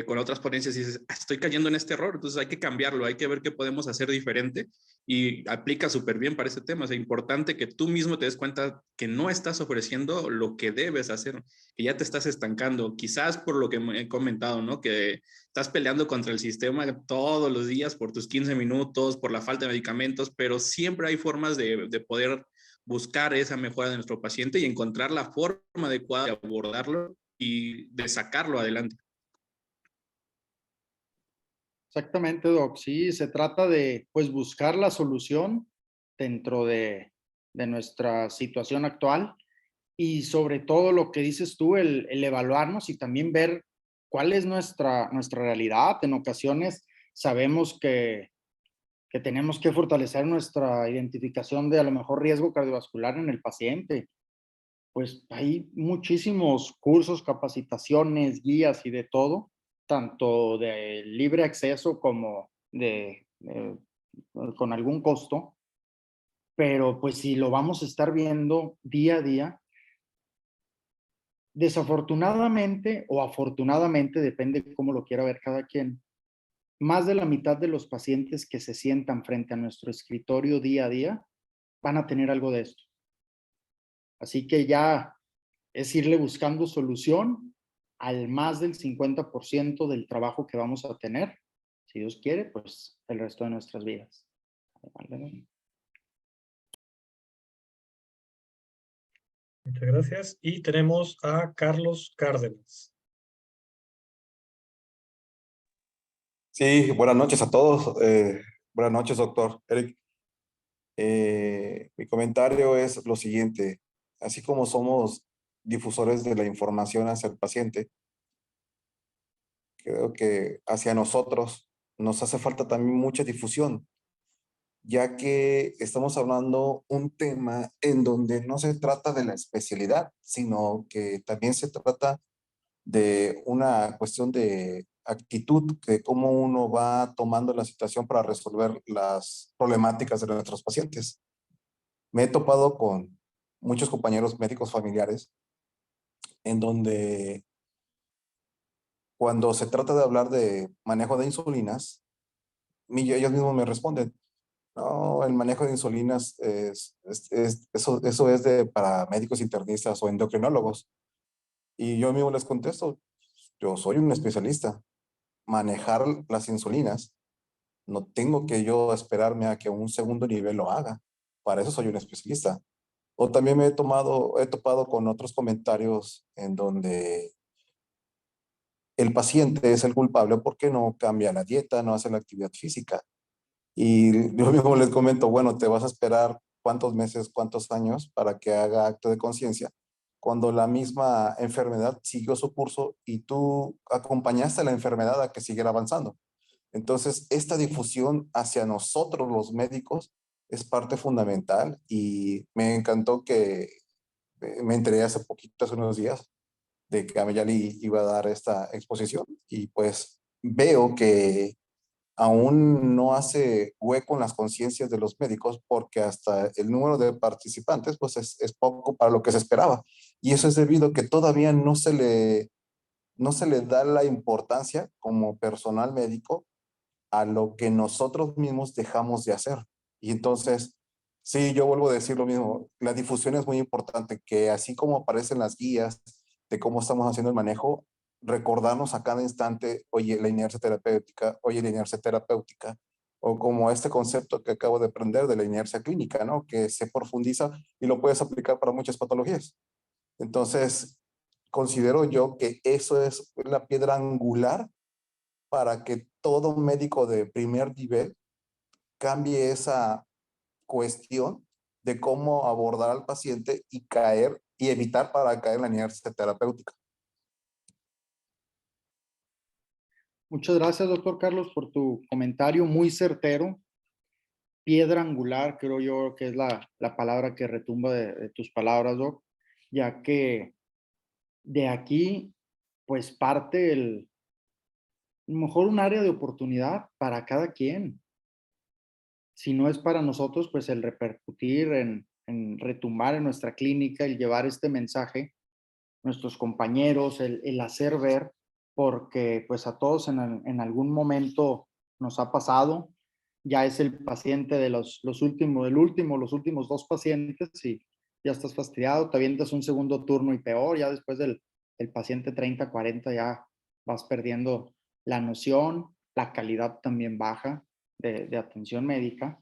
con otras ponencias y dices, estoy cayendo en este error, entonces hay que cambiarlo, hay que ver qué podemos hacer diferente y aplica súper bien para este tema. Es importante que tú mismo te des cuenta que no estás ofreciendo lo que debes hacer, que ya te estás estancando, quizás por lo que he comentado, ¿no? Que estás peleando contra el sistema todos los días por tus 15 minutos, por la falta de medicamentos, pero siempre hay formas de poder buscar esa mejora de nuestro paciente y encontrar la forma adecuada de abordarlo y de sacarlo adelante. Exactamente, Doc. Sí, se trata de pues buscar la solución dentro de nuestra situación actual y sobre todo lo que dices tú, el evaluarnos y también ver cuál es nuestra realidad. En ocasiones sabemos que tenemos que fortalecer nuestra identificación de a lo mejor riesgo cardiovascular en el paciente. Pues hay muchísimos cursos, capacitaciones, guías y de todo, tanto de libre acceso como con algún costo, pero pues si lo vamos a estar viendo día a día, desafortunadamente o afortunadamente, depende de cómo lo quiera ver cada quien, más de la mitad de los pacientes que se sientan frente a nuestro escritorio día a día van a tener algo de esto. Así que ya es irle buscando solución al más del 50% del trabajo que vamos a tener, si Dios quiere, pues el resto de nuestras vidas. Muchas gracias. Y tenemos a Carlos Cárdenas. Sí, buenas noches a todos. Buenas noches, doctor Eric. Mi comentario es lo siguiente. Así como somos difusores de la información hacia el paciente, creo que hacia nosotros nos hace falta también mucha difusión, ya que estamos hablando un tema en donde no se trata de la especialidad, sino que también se trata de una cuestión de actitud, de cómo uno va tomando la situación para resolver las problemáticas de nuestros pacientes. Me he topado con muchos compañeros médicos familiares en donde cuando se trata de hablar de manejo de insulinas, ellos mismos me responden, no, el manejo de insulinas eso es para médicos internistas o endocrinólogos. Y yo mismo les contesto, yo soy un especialista. Manejar las insulinas, no tengo que yo esperarme a que un segundo nivel lo haga. Para eso soy un especialista. O también he topado con otros comentarios en donde el paciente es el culpable porque no cambia la dieta, no hace la actividad física. Y yo mismo les comento, bueno, te vas a esperar cuántos meses, cuántos años para que haga acto de conciencia, cuando la misma enfermedad siguió su curso y tú acompañaste a la enfermedad a que siguiera avanzando. Entonces, esta difusión hacia nosotros los médicos es parte fundamental y me encantó que me enteré hace poquito, hace unos días, de que Ameyali iba a dar esta exposición y pues veo que aún no hace hueco en las conciencias de los médicos porque hasta el número de participantes pues es poco para lo que se esperaba. Y eso es debido a que todavía no se le da la importancia como personal médico a lo que nosotros mismos dejamos de hacer. Y entonces, sí, yo vuelvo a decir lo mismo, la difusión es muy importante, que así como aparecen las guías de cómo estamos haciendo el manejo, recordarnos a cada instante, oye, la inercia terapéutica, o como este concepto que acabo de aprender de la inercia clínica, ¿no? Que se profundiza y lo puedes aplicar para muchas patologías. Entonces, considero yo que eso es la piedra angular para que todo médico de primer nivel cambie esa cuestión de cómo abordar al paciente y caer y evitar para caer en la inercia terapéutica. Muchas gracias, doctor Carlos, por tu comentario muy certero. Piedra angular, creo yo que es la palabra que retumba de tus palabras, doc, ya que de aquí, pues parte a lo mejor un área de oportunidad para cada quien. Si no es para nosotros, pues el repercutir en retumbar en nuestra clínica, el llevar este mensaje a nuestros compañeros, el hacer ver, porque pues a todos en algún momento nos ha pasado, ya es el paciente de los últimos 2 pacientes y ya estás fastidiado, te avientas un segundo turno y peor, ya después del paciente 30, 40 ya vas perdiendo la noción, la calidad también baja de atención médica,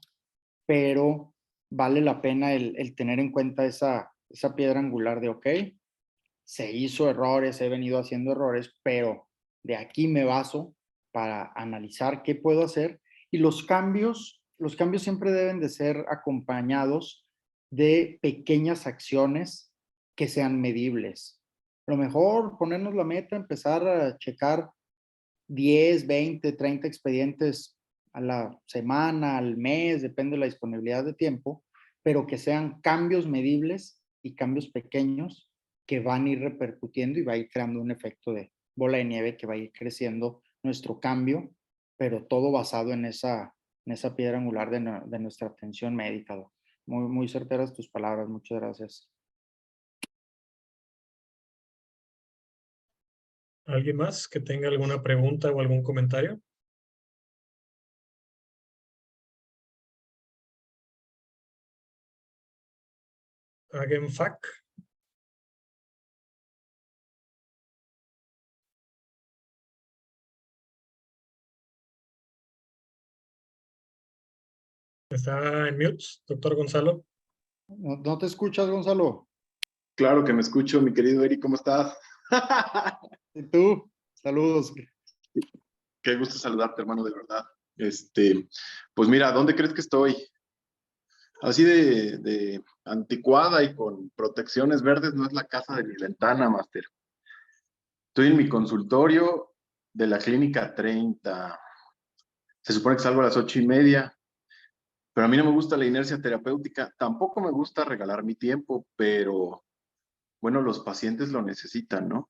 pero vale la pena el tener en cuenta esa piedra angular de, ok, se hizo errores, he venido haciendo errores, pero de aquí me baso para analizar qué puedo hacer y los cambios siempre deben de ser acompañados de pequeñas acciones que sean medibles. A lo mejor ponernos la meta, empezar a checar 10, 20, 30 expedientes a la semana, al mes, depende de la disponibilidad de tiempo, pero que sean cambios medibles y cambios pequeños que van a ir repercutiendo y va a ir creando un efecto de bola de nieve que va a ir creciendo nuestro cambio, pero todo basado en esa piedra angular de nuestra atención médica. Muy, muy certeras tus palabras. Muchas gracias. ¿Alguien más que tenga alguna pregunta o algún comentario? Hagenfack. ¿Está en mute, doctor Gonzalo? ¿No te escuchas, Gonzalo? Claro que me escucho, mi querido Eric, ¿cómo estás? ¿Y tú? Saludos. Qué gusto saludarte, hermano, de verdad. Pues mira, ¿dónde crees que estoy? Así de anticuada y con protecciones verdes no es la casa de mi ventana, Master. Estoy en mi consultorio de la clínica 30. Se supone que salgo a las 8:30, pero a mí no me gusta la inercia terapéutica. Tampoco me gusta regalar mi tiempo, pero bueno, los pacientes lo necesitan, ¿no?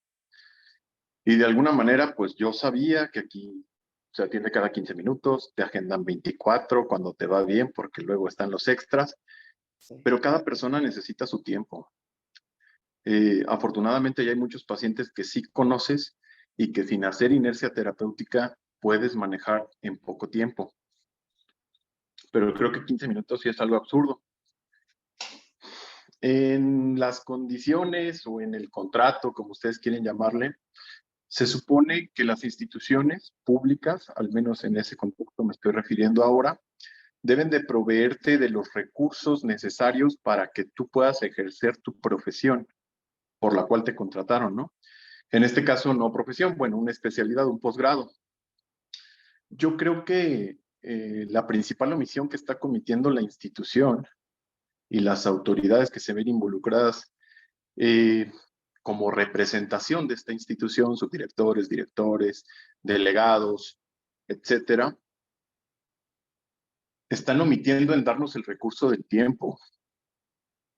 Y de alguna manera, pues yo sabía que aquí se atiende cada 15 minutos, te agendan 24 cuando te va bien, porque luego están los extras, pero cada persona necesita su tiempo. Afortunadamente ya hay muchos pacientes que sí conoces y que sin hacer inercia terapéutica puedes manejar en poco tiempo. Pero creo que 15 minutos sí es algo absurdo. En las condiciones o en el contrato, como ustedes quieren llamarle, Se supone que las instituciones públicas, al menos en ese contexto me estoy refiriendo ahora, deben de proveerte de los recursos necesarios para que tú puedas ejercer tu profesión por la cual te contrataron, ¿no? En este caso, no profesión, bueno, una especialidad, un posgrado. Yo creo que la principal omisión que está cometiendo la institución y las autoridades que se ven involucradas como representación de esta institución, subdirectores, directores, delegados, etcétera, están omitiendo en darnos el recurso del tiempo.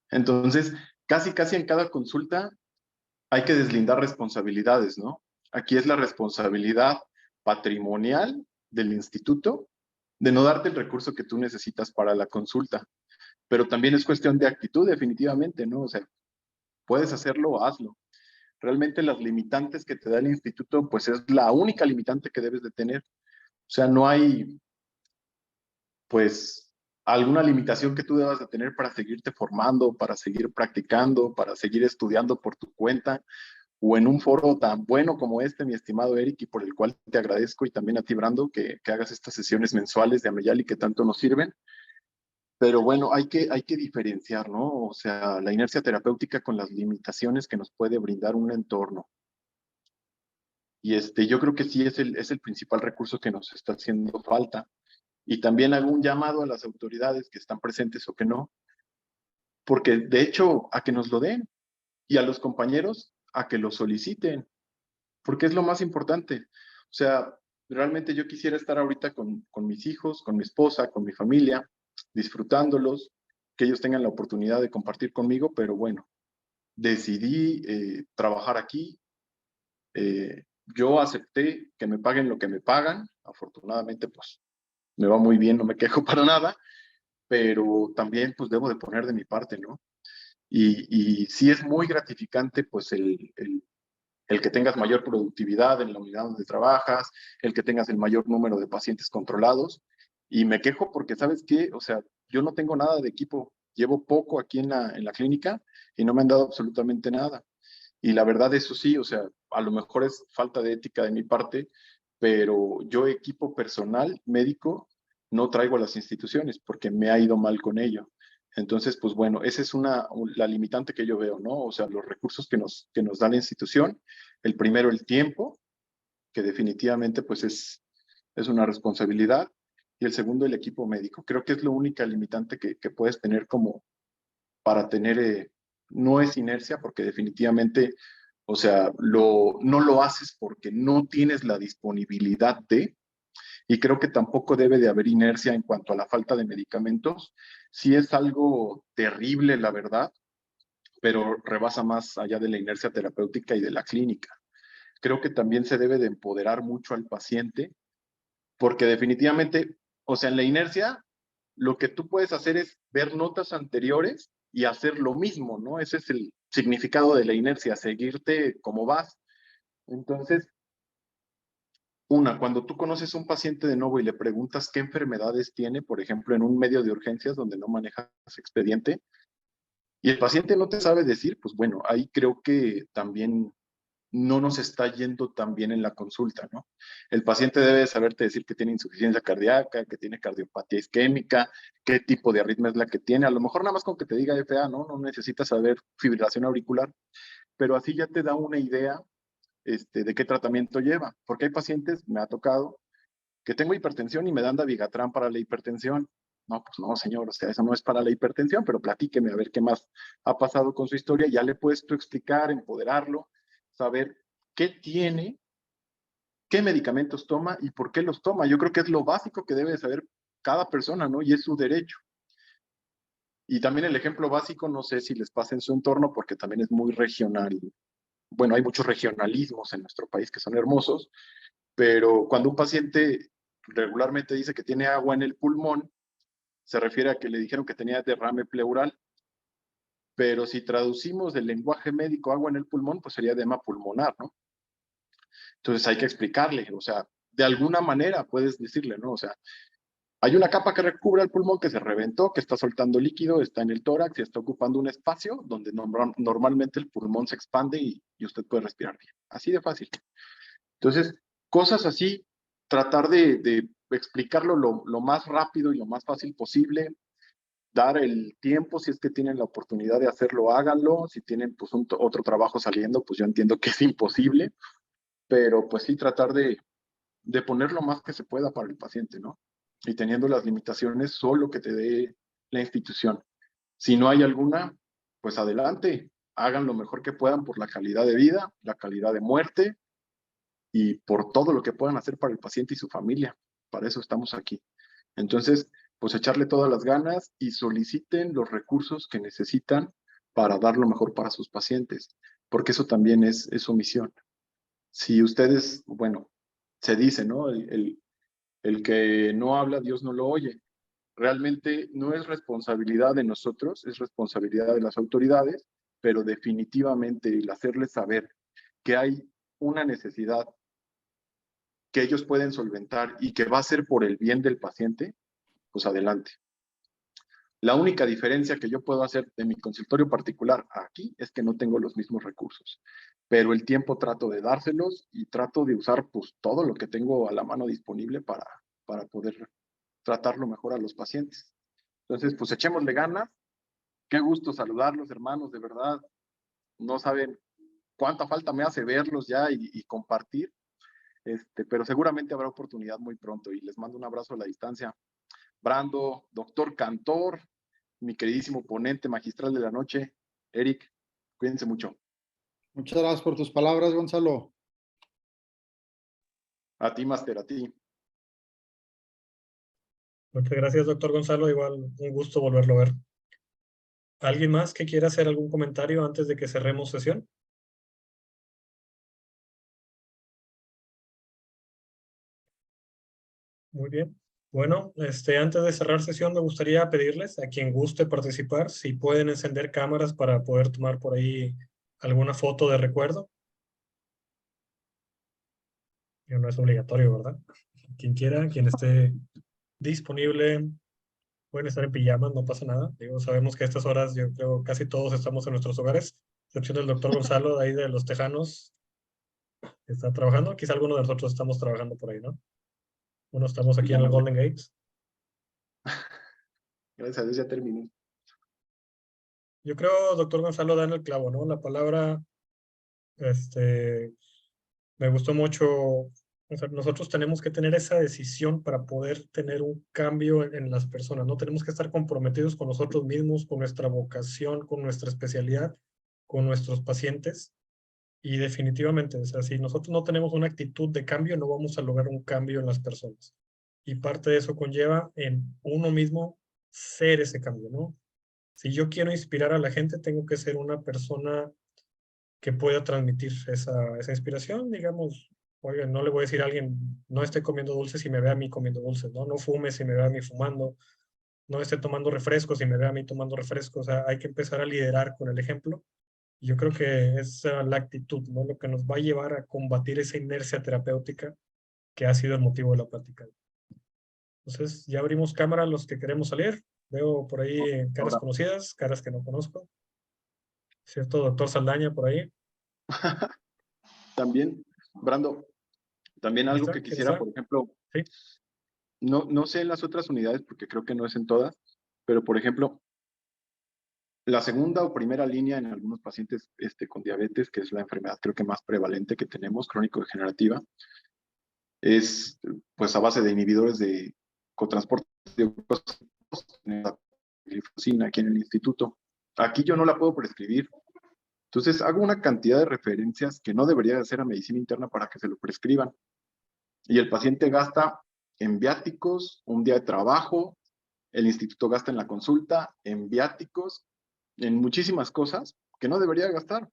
Entonces, casi en cada consulta hay que deslindar responsabilidades, ¿no? Aquí es la responsabilidad patrimonial del instituto de no darte el recurso que tú necesitas para la consulta, pero también es cuestión de actitud, definitivamente, ¿no? O sea, puedes hacerlo, hazlo. Realmente las limitantes que te da el instituto, pues es la única limitante que debes de tener. O sea, no hay, pues, alguna limitación que tú debas de tener para seguirte formando, para seguir practicando, para seguir estudiando por tu cuenta, o en un foro tan bueno como este, mi estimado Eric, y por el cual te agradezco, y también a ti, Brando, que hagas estas sesiones mensuales de Ameyali que tanto nos sirven. Pero bueno, hay que diferenciar, ¿no? O sea, la inercia terapéutica con las limitaciones que nos puede brindar un entorno. Y yo creo que sí es el principal recurso que nos está haciendo falta. Y también hago un llamado a las autoridades que están presentes o que no, porque de hecho a que nos lo den, y a los compañeros a que lo soliciten, porque es lo más importante. O sea, realmente yo quisiera estar ahorita con mis hijos, con mi esposa, con mi familia, disfrutándolos, que ellos tengan la oportunidad de compartir conmigo, pero bueno, decidí trabajar aquí. Yo acepté que me paguen lo que me pagan. Afortunadamente, pues, me va muy bien, no me quejo para nada, pero también, pues, debo de poner de mi parte, ¿no? Y sí es muy gratificante, pues, el que tengas mayor productividad en la unidad donde trabajas, el que tengas el mayor número de pacientes controlados. Y me quejo porque, ¿sabes qué? O sea, yo no tengo nada de equipo. Llevo poco aquí en la clínica y no me han dado absolutamente nada. Y la verdad, eso sí, o sea, a lo mejor es falta de ética de mi parte, pero yo equipo personal médico no traigo a las instituciones porque me ha ido mal con ello. Entonces, pues bueno, esa es la limitante que yo veo, ¿no? O sea, los recursos que nos da la institución. El primero, el tiempo, que definitivamente pues es una responsabilidad. Y el segundo, el equipo médico. Creo que es la única limitante que puedes tener como para tener, no es inercia, porque definitivamente, o sea, no lo haces porque no tienes la disponibilidad de, y creo que tampoco debe de haber inercia en cuanto a la falta de medicamentos. Sí es algo terrible, la verdad, pero rebasa más allá de la inercia terapéutica y de la clínica. Creo que también se debe de empoderar mucho al paciente, porque definitivamente, o sea, en la inercia, lo que tú puedes hacer es ver notas anteriores y hacer lo mismo, ¿no? Ese es el significado de la inercia, seguirte como vas. Entonces, cuando tú conoces a un paciente de nuevo y le preguntas qué enfermedades tiene, por ejemplo, en un medio de urgencias donde no manejas expediente, y el paciente no te sabe decir, pues bueno, ahí creo que también no nos está yendo tan bien en la consulta, ¿no? El paciente debe saberte decir que tiene insuficiencia cardíaca, que tiene cardiopatía isquémica, qué tipo de arritmia es la que tiene. A lo mejor nada más con que te diga FA, ¿no? No necesitas saber fibrilación auricular, pero así ya te da una idea de qué tratamiento lleva. Porque hay pacientes, me ha tocado, que tengo hipertensión y me dan Dabigatran para la hipertensión. No, pues no, señor, o sea, eso no es para la hipertensión, pero platíqueme a ver qué más ha pasado con su historia. Ya le puedes tú explicar, empoderarlo, saber qué tiene, qué medicamentos toma y por qué los toma. Yo creo que es lo básico que debe saber cada persona, ¿no? Y es su derecho. Y también el ejemplo básico, no sé si les pasa en su entorno, porque también es muy regional. Bueno, hay muchos regionalismos en nuestro país que son hermosos, pero cuando un paciente regularmente dice que tiene agua en el pulmón, se refiere a que le dijeron que tenía derrame pleural. Pero si traducimos del lenguaje médico agua en el pulmón, pues sería edema pulmonar, ¿no? Entonces hay que explicarle, o sea, de alguna manera puedes decirle, ¿no? O sea, hay una capa que recubre el pulmón que se reventó, que está soltando líquido, está en el tórax y está ocupando un espacio donde normalmente el pulmón se expande y usted puede respirar bien. Así de fácil. Entonces, cosas así, tratar de explicarlo lo más rápido y lo más fácil posible, dar el tiempo, si es que tienen la oportunidad de hacerlo, háganlo. Si tienen pues otro trabajo saliendo, pues yo entiendo que es imposible, pero pues sí tratar de poner lo más que se pueda para el paciente, ¿no? Y teniendo las limitaciones solo que te dé la institución. Si no hay alguna, pues adelante, hagan lo mejor que puedan por la calidad de vida, la calidad de muerte y por todo lo que puedan hacer para el paciente y su familia. Para eso estamos aquí. Entonces, pues echarle todas las ganas y soliciten los recursos que necesitan para dar lo mejor para sus pacientes, porque eso también es su misión. Si ustedes, bueno, se dice, ¿no? El que no habla, Dios no lo oye. Realmente no es responsabilidad de nosotros, es responsabilidad de las autoridades, pero definitivamente el hacerles saber que hay una necesidad que ellos pueden solventar y que va a ser por el bien del paciente, pues adelante. La única diferencia que yo puedo hacer de mi consultorio particular aquí es que no tengo los mismos recursos, pero el tiempo trato de dárselos y trato de usar pues todo lo que tengo a la mano disponible para poder tratarlo mejor a los pacientes. Entonces, pues echémosle ganas. Qué gusto saludarlos, hermanos, de verdad. No saben cuánta falta me hace verlos ya y compartir, pero seguramente habrá oportunidad muy pronto y les mando un abrazo a la distancia. Brando, doctor Cantor, mi queridísimo ponente magistral de la noche, Eric, cuídense mucho. Muchas gracias por tus palabras, Gonzalo. A ti, Máster, a ti. Muchas gracias, doctor Gonzalo. Igual un gusto volverlo a ver. ¿Alguien más que quiera hacer algún comentario antes de que cerremos sesión? Muy bien. Bueno, antes de cerrar sesión, me gustaría pedirles a quien guste participar si pueden encender cámaras para poder tomar por ahí alguna foto de recuerdo. No es obligatorio, ¿verdad? Quien quiera, quien esté disponible, pueden estar en pijamas, no pasa nada. Digo, sabemos que a estas horas yo creo casi todos estamos en nuestros hogares, excepción del doctor Gonzalo, de ahí de los Tejanos, que está trabajando. Quizá alguno de nosotros estamos trabajando por ahí, ¿no? Uno estamos aquí en el Golden Gates. Gracias a Dios ya terminé. Yo creo, doctor Gonzalo, da en el clavo, ¿no? La palabra, me gustó mucho. O sea, nosotros tenemos que tener esa decisión para poder tener un cambio en las personas, ¿no? Tenemos que estar comprometidos con nosotros mismos, con nuestra vocación, con nuestra especialidad, con nuestros pacientes. Y definitivamente, o sea, si nosotros no tenemos una actitud de cambio, no vamos a lograr un cambio en las personas. Y parte de eso conlleva en uno mismo ser ese cambio, ¿no? Si yo quiero inspirar a la gente, tengo que ser una persona que pueda transmitir esa inspiración, digamos. Oiga, no le voy a decir a alguien, no esté comiendo dulces si me ve a mí comiendo dulces, ¿no? No fume si me ve a mí fumando, no esté tomando refrescos si me ve a mí tomando refrescos. O sea, hay que empezar a liderar con el ejemplo. Yo creo que es la actitud, ¿no? Lo que nos va a llevar a combatir esa inercia terapéutica que ha sido el motivo de la plática. Entonces, ya abrimos cámara los que queremos salir. Veo por ahí caras Ahora. conocidas, caras que no conozco. ¿Cierto, doctor Saldaña por ahí? También, Brando, también Ahí algo está, que ¿quién quisiera, está? por ejemplo, Sí. no sé en las otras unidades, porque creo que no es en todas, pero por ejemplo, la segunda o primera línea en algunos pacientes con diabetes, que es la enfermedad creo que más prevalente que tenemos, crónico-degenerativa, es pues a base de inhibidores de cotransporte de glifosina aquí en el instituto. Aquí yo no la puedo prescribir. Entonces hago una cantidad de referencias que no debería hacer a medicina interna para que se lo prescriban. Y el paciente gasta en viáticos, un día de trabajo, el instituto gasta en la consulta, en viáticos, en muchísimas cosas que no debería gastar.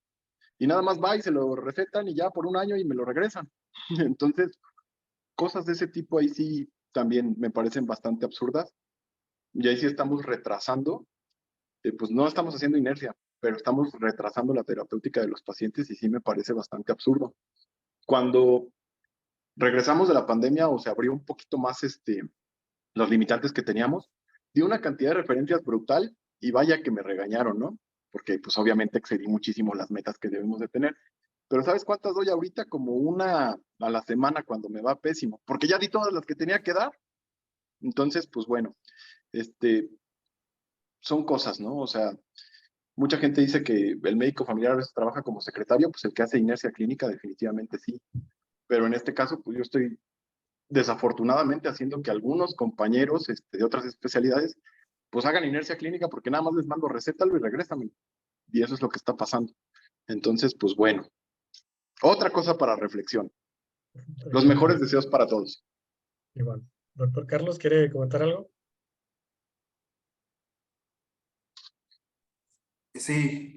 Y nada más va y se lo recetan y ya por un año y me lo regresan. Entonces, cosas de ese tipo ahí sí también me parecen bastante absurdas. Y ahí sí estamos retrasando, pues no estamos haciendo inercia, pero estamos retrasando la terapéutica de los pacientes y sí me parece bastante absurdo. Cuando regresamos de la pandemia o se abrió un poquito más los limitantes que teníamos, di una cantidad de referencias brutal y vaya que me regañaron, ¿no? Porque pues obviamente excedí muchísimo las metas que debemos de tener. Pero ¿sabes cuántas doy ahorita? Como una a la semana cuando me va pésimo, porque ya di todas las que tenía que dar. Entonces, pues bueno, son cosas, ¿no? O sea, mucha gente dice que el médico familiar a veces trabaja como secretario, pues el que hace inercia clínica definitivamente sí. Pero en este caso, pues yo estoy desafortunadamente haciendo que algunos compañeros de otras especialidades pues hagan inercia clínica porque nada más les mando recétalo y regrésame. Y eso es lo que está pasando. Entonces, pues bueno. Otra cosa para reflexión. Los mejores deseos para todos. Igual. Doctor Carlos, ¿quiere comentar algo? Sí,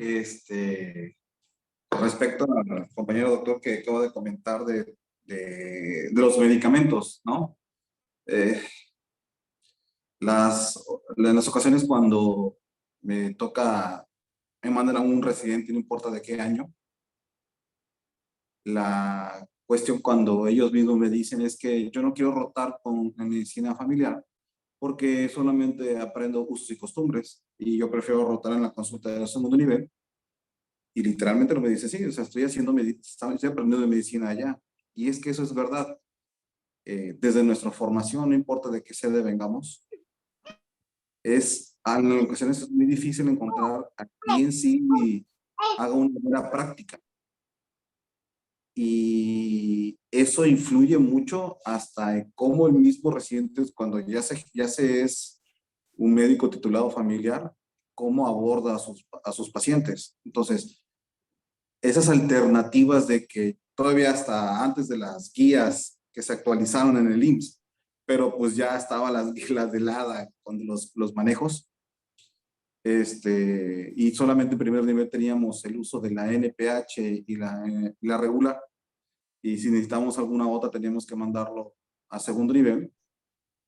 respecto al compañero doctor que acabo de comentar de los medicamentos, ¿no? Eh, en las ocasiones cuando me toca, me mandan a un residente, no importa de qué año, la cuestión cuando ellos mismos me dicen es que yo no quiero rotar con la medicina familiar porque solamente aprendo usos y costumbres y yo prefiero rotar en la consulta de segundo nivel. Y literalmente lo me dice, sí, o sea, estoy aprendiendo de medicina allá. Y es que eso es verdad. Desde nuestra formación, no importa de qué sede vengamos, en ocasiones es muy difícil encontrar a quien sí haga una buena práctica. Y eso influye mucho hasta en cómo el mismo residente, cuando ya se es un médico titulado familiar, cómo aborda a sus pacientes. Entonces, esas alternativas de que todavía hasta antes de las guías que se actualizaron en el IMSS, pero pues ya estaban las del ADA con los manejos, y solamente en primer nivel teníamos el uso de la NPH y la regular, y si necesitamos alguna otra teníamos que mandarlo a segundo nivel.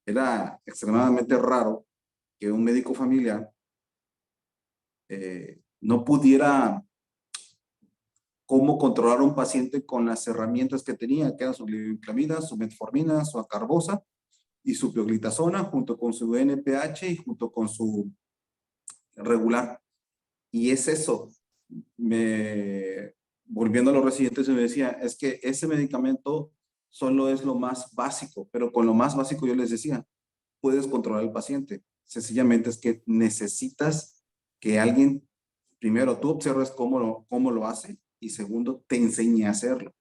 Era extremadamente raro que un médico familiar no pudiera cómo controlar a un paciente con las herramientas que tenía, que eran su glibenclamida, su metformina, su acarbosa y su pioglitazona, junto con su NPH y junto con su regular. Y es eso. Volviendo a los residentes, me decía, es que ese medicamento solo es lo más básico, pero con lo más básico yo les decía, puedes controlar al paciente. Sencillamente es que necesitas que alguien, primero, tú observes cómo lo hace y segundo, te enseñe a hacerlo.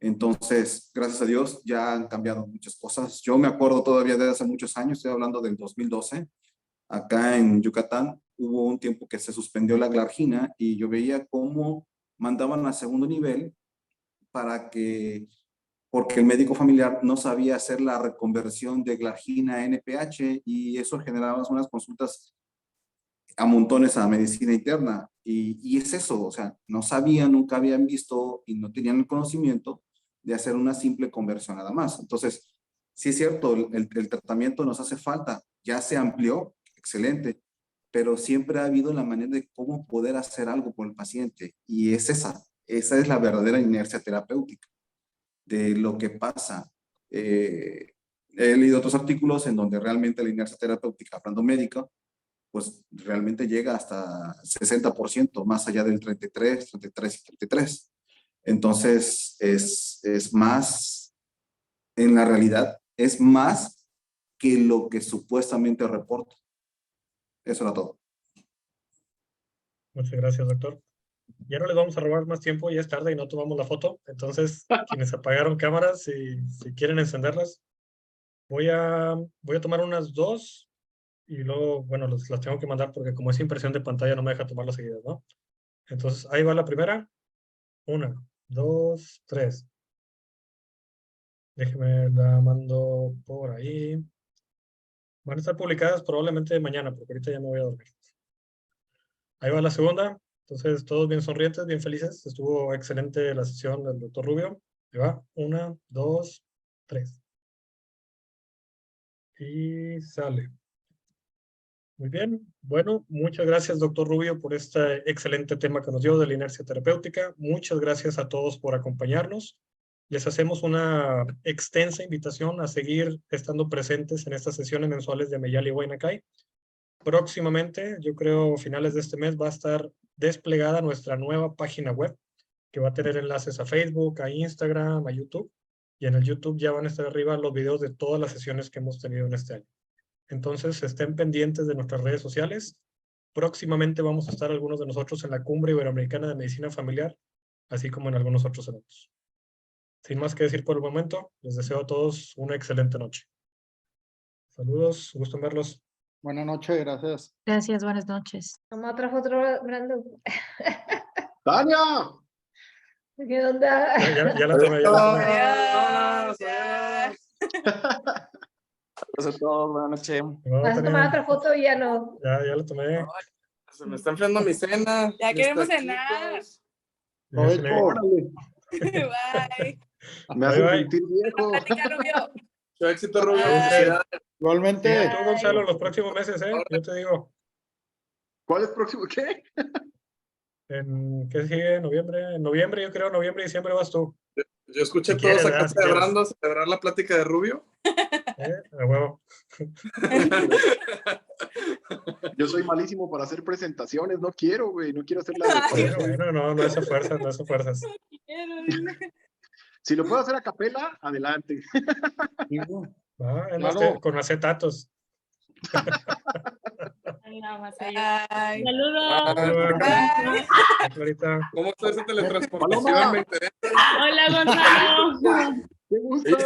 Entonces, gracias a Dios, ya han cambiado muchas cosas. Yo me acuerdo todavía de hace muchos años, estoy hablando del 2012, acá en Yucatán hubo un tiempo que se suspendió la glargina y yo veía cómo mandaban a segundo nivel porque el médico familiar no sabía hacer la reconversión de glargina a NPH y eso generaba unas consultas a montones a medicina interna. Y es eso, o sea, no sabían, nunca habían visto y no tenían el conocimiento de hacer una simple conversión nada más. Entonces, sí es cierto, el tratamiento nos hace falta, ya se amplió, excelente, pero siempre ha habido la manera de cómo poder hacer algo por el paciente y es esa es la verdadera inercia terapéutica de lo que pasa. He leído otros artículos en donde realmente la inercia terapéutica, hablando médica, pues realmente llega hasta 60%, más allá del 33 y 33. Entonces, es más, en la realidad, es más que lo que supuestamente reporta. Eso era todo. Muchas gracias, doctor. Ya no les vamos a robar más tiempo, ya es tarde y no tomamos la foto. Entonces, quienes apagaron cámaras, si quieren encenderlas, voy a tomar unas dos y luego, bueno, las tengo que mandar porque como es impresión de pantalla no me deja tomarlas seguidas, ¿no? Entonces, ahí va la primera. 1, 2, 3. Déjeme, la mando por ahí. Van a estar publicadas probablemente mañana, porque ahorita ya me voy a dormir. Ahí va la segunda. Entonces, todos bien sonrientes, bien felices. Estuvo excelente la sesión del doctor Rubio. Ahí va. 1, 2, 3. Y sale. Muy bien. Bueno, muchas gracias, doctor Rubio, por este excelente tema que nos dio de la inercia terapéutica. Muchas gracias a todos por acompañarnos. Les hacemos una extensa invitación a seguir estando presentes en estas sesiones mensuales de Ameyali Huayna Caí. Próximamente, yo creo finales de este mes, va a estar desplegada nuestra nueva página web que va a tener enlaces a Facebook, a Instagram, a YouTube. Y en el YouTube ya van a estar arriba los videos de todas las sesiones que hemos tenido en este año. Entonces, estén pendientes de nuestras redes sociales. Próximamente vamos a estar algunos de nosotros en la Cumbre Iberoamericana de Medicina Familiar, así como en algunos otros eventos. Sin más que decir por el momento, les deseo a todos una excelente noche. Saludos, gusto en verlos. Buenas noches, gracias. Gracias, buenas noches. Toma otra foto, Brandon. ¡Tania! ¿Qué onda? Ya la tomé, ya la tomé. Adiós. Saludos a todos, buenas noches. No, ¿Vas a Tania, tomar otra foto y ya no? ya la tomé. Se me está enfriando mi cena. Ya mis queremos taquitos. cenar. Ya cené. Provecho. Bye. Me hace Bye, bye. sentir viejo. Platica, Rubio. Mucho éxito, Rubio. Bye. Felicidades. Igualmente. Sí, tú, Gonzalo, los próximos meses, yo te digo. ¿Cuál es próximo? ¿Qué? ¿Qué sigue? ¿Noviembre? En noviembre, yo creo, noviembre, diciembre vas tú. Yo escuché Si todos quieres, acá ¿verdad? Si quieres. celebrando, celebrar la plática de Rubio. A huevo. Yo soy malísimo para hacer presentaciones. No quiero, güey. No quiero hacer la Bueno, no es a fuerzas, no es a fuerzas. Si lo puedo hacer a capela, adelante. Ah, es más Claro. que con acetatos. Bye. Saludos. Ah, Clarita. ¿Cómo está esa teletransportación? Me interesa. Hola, Gonzalo. ¡Qué gusto!